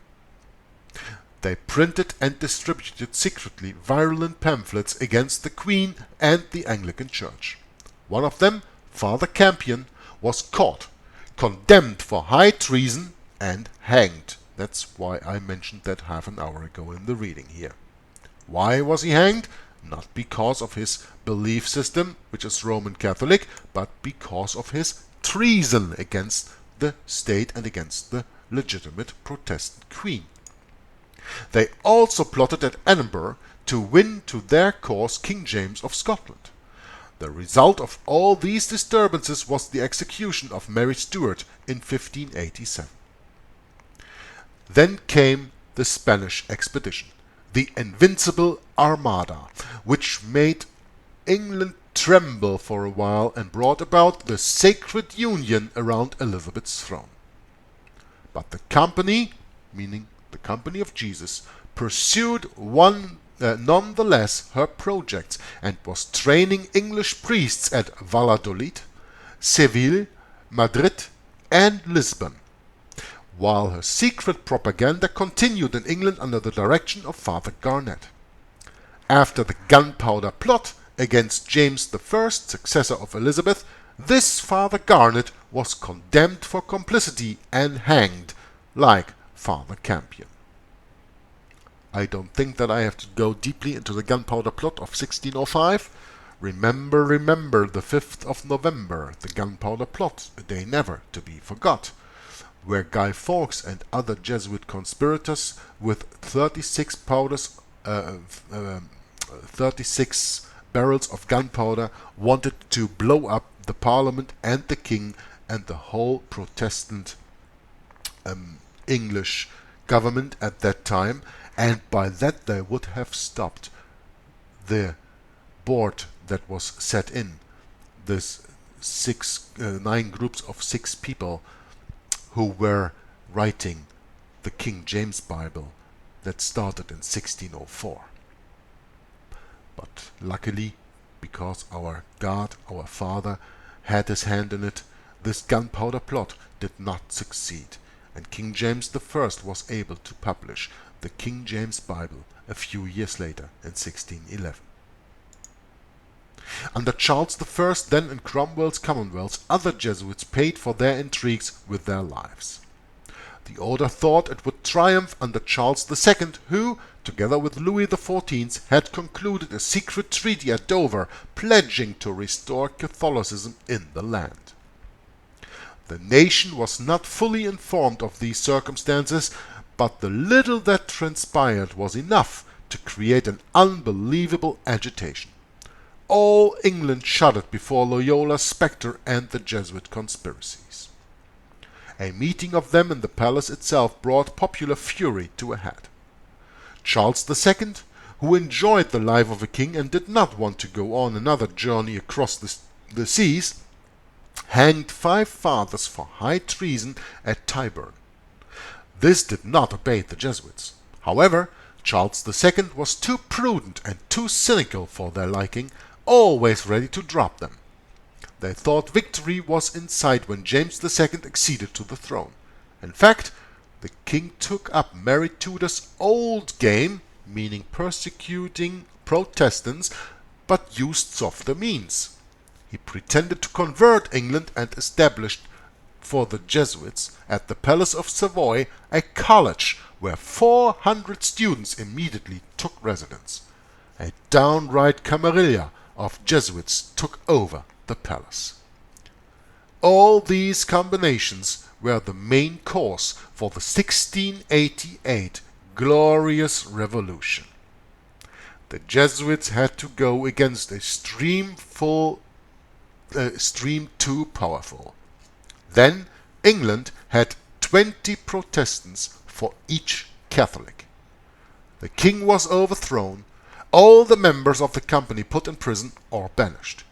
They printed and distributed secretly virulent pamphlets against the Queen and the Anglican Church. One of them, Father Campion, was caught, condemned for high treason, and hanged. That's why I mentioned that half an hour ago in the reading here. Why was he hanged? Not because of his belief system, which is Roman Catholic, but because of his treason against the state and against the legitimate Protestant Queen. They also plotted at Edinburgh to win to their cause King James of Scotland. The result of all these disturbances was the execution of Mary Stuart in 1587. Then came the Spanish expedition, the Invincible Armada, which made England tremble for a while and brought about the sacred union around Elizabeth's throne. But the company, meaning the Company of Jesus, pursued nonetheless her projects and was training English priests at Valladolid, Seville, Madrid and Lisbon, while her secret propaganda continued in England under the direction of Father Garnet. After the Gunpowder Plot against James I, successor of Elizabeth, this Father Garnet was condemned for complicity and hanged, like Father Campion. I don't think that I have to go deeply into the Gunpowder Plot of 1605. Remember the 5th of November, the Gunpowder Plot, a day never to be forgot, where Guy Fawkes and other Jesuit conspirators with 36 barrels of gunpowder wanted to blow up the Parliament and the King and the whole Protestant English government at that time, and by that they would have stopped the board that was set in, this 9 groups of 6 people who were writing the King James Bible that started in 1604. But luckily, because our God, our Father, had his hand in it, this Gunpowder Plot did not succeed, and King James I was able to publish the King James Bible a few years later in 1611. Under Charles I, then in Cromwell's Commonwealth, other Jesuits paid for their intrigues with their lives. The order thought it would triumph under Charles II, who, together with Louis XIV, had concluded a secret treaty at Dover, pledging to restore Catholicism in the land. The nation was not fully informed of these circumstances, but the little that transpired was enough to create an unbelievable agitation. All England shuddered before Loyola's spectre and the Jesuit conspiracies. A meeting of them in the palace itself brought popular fury to a head. Charles II, who enjoyed the life of a king and did not want to go on another journey across the seas, hanged 5 fathers for high treason at Tyburn. This did not abate the Jesuits. However, Charles II was too prudent and too cynical for their liking, always ready to drop them. They thought victory was in sight when James II acceded to the throne. In fact, the king took up Mary Tudor's old game, meaning persecuting Protestants, but used softer means. He pretended to convert England and established for the Jesuits at the Palace of Savoy a college where 400 students immediately took residence. A downright camarilla of Jesuits took over the palace. All these combinations were the main cause for the 1688 glorious revolution. The Jesuits had to go against a stream too powerful. Then England had 20 Protestants for each Catholic. The king was overthrown, all the members of the company put in prison or banished.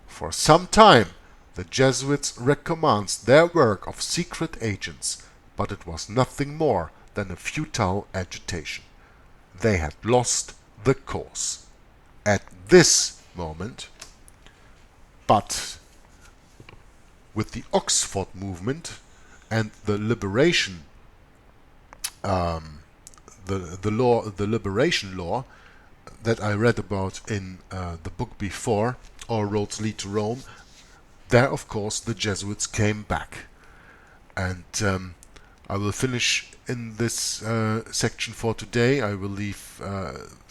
For some time the Jesuits recommenced their work of secret agents, but it was nothing more than a futile agitation. They had lost the cause. At this moment, but with the Oxford movement and the liberation, the liberation law that I read about in the book before, All Roads Lead to Rome, there of course the Jesuits came back. And I will finish in this section for today. I will leave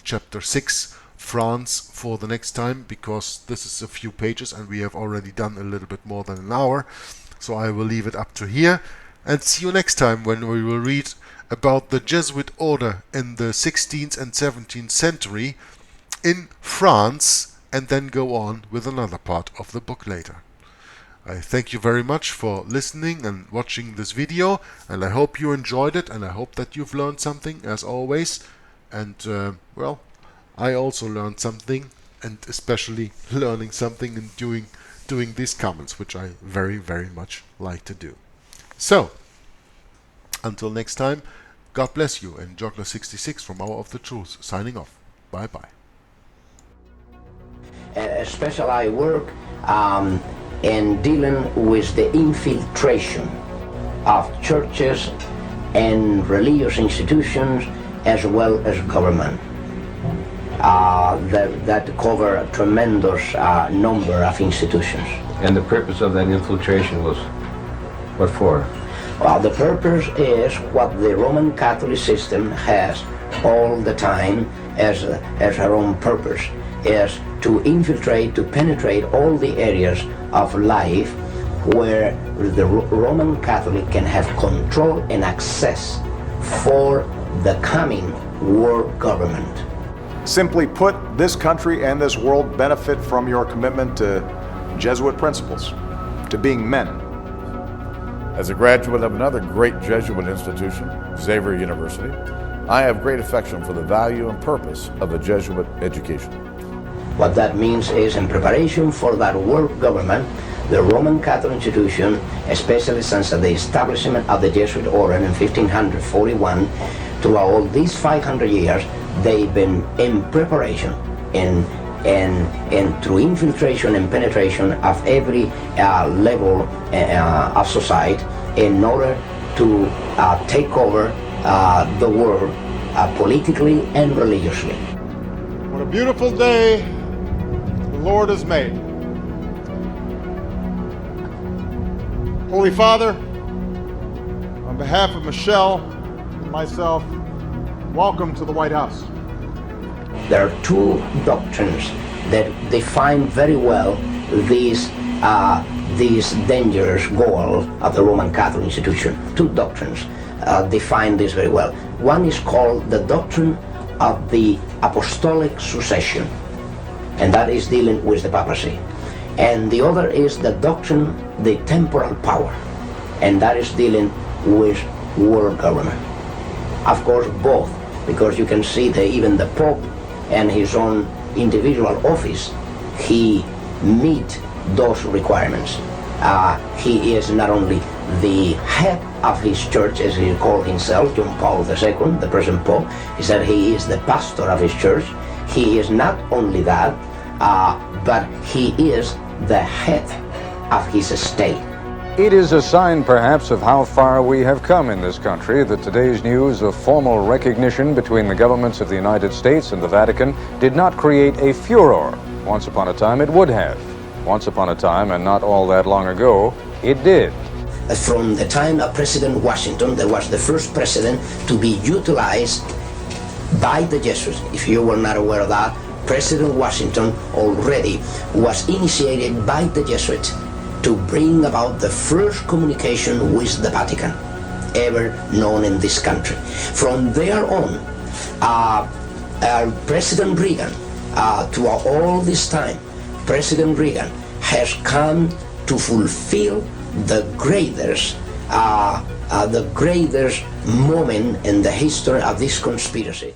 chapter 6, France, for the next time, because this is a few pages and we have already done a little bit more than an hour. So I will leave it up to here and see you next time when we will read about the Jesuit order in the 16th and 17th century in France, and then go on with another part of the book later. I thank you very much for listening and watching this video, and I hope you enjoyed it, and I hope that you've learned something as always. And well, I also learned something, and especially learning something and doing these comments, which I very, very much like to do. So, until next time, God bless you, and Joggler66 from Hour of the Truth, signing off. Bye-bye. Especially I work in dealing with the infiltration of churches and religious institutions as well as government. That cover a tremendous number of institutions. And the purpose of that infiltration was what for? Well, the purpose is what the Roman Catholic system has all the time as her own purpose, is to infiltrate, to penetrate all the areas of life where the Roman Catholic can have control and access for the coming world government. Simply put, this country and this world benefit from your commitment to Jesuit principles, to being men. As a graduate of another great Jesuit institution, Xavier University, I have great affection for the value and purpose of a Jesuit education. What that means is, in preparation for that world government, the Roman Catholic institution, especially since the establishment of the Jesuit order in 1541, throughout all these 500 years, they've been in preparation and through infiltration and penetration of every level of society in order to take over the world politically and religiously. What a beautiful day. The Lord has made. Holy Father, on behalf of Michelle and myself, welcome to the White House. There are two doctrines that define very well this dangerous goal of the Roman Catholic institution. Two doctrines define this very well. One is called the doctrine of the apostolic succession, and that is dealing with the papacy. And the other is the doctrine, the temporal power, and that is dealing with world government. Of course, both, because you can see that even the Pope and his own individual office, he meet those requirements. He is not only the head of his church, as he called himself, John Paul II, the present Pope. He said he is the pastor of his church. He is not only that, but he is the head of his state. It is a sign, perhaps, of how far we have come in this country that today's news of formal recognition between the governments of the United States and the Vatican did not create a furor. Once upon a time, it would have. Once upon a time, and not all that long ago, it did. From the time of President Washington, that was the first president to be utilized by the Jesuits. If you were not aware of that, President Washington already was initiated by the Jesuits to bring about the first communication with the Vatican ever known in this country. From there on, President Reagan, to all this time, President Reagan has come to fulfill the greatest moment in the history of this conspiracy.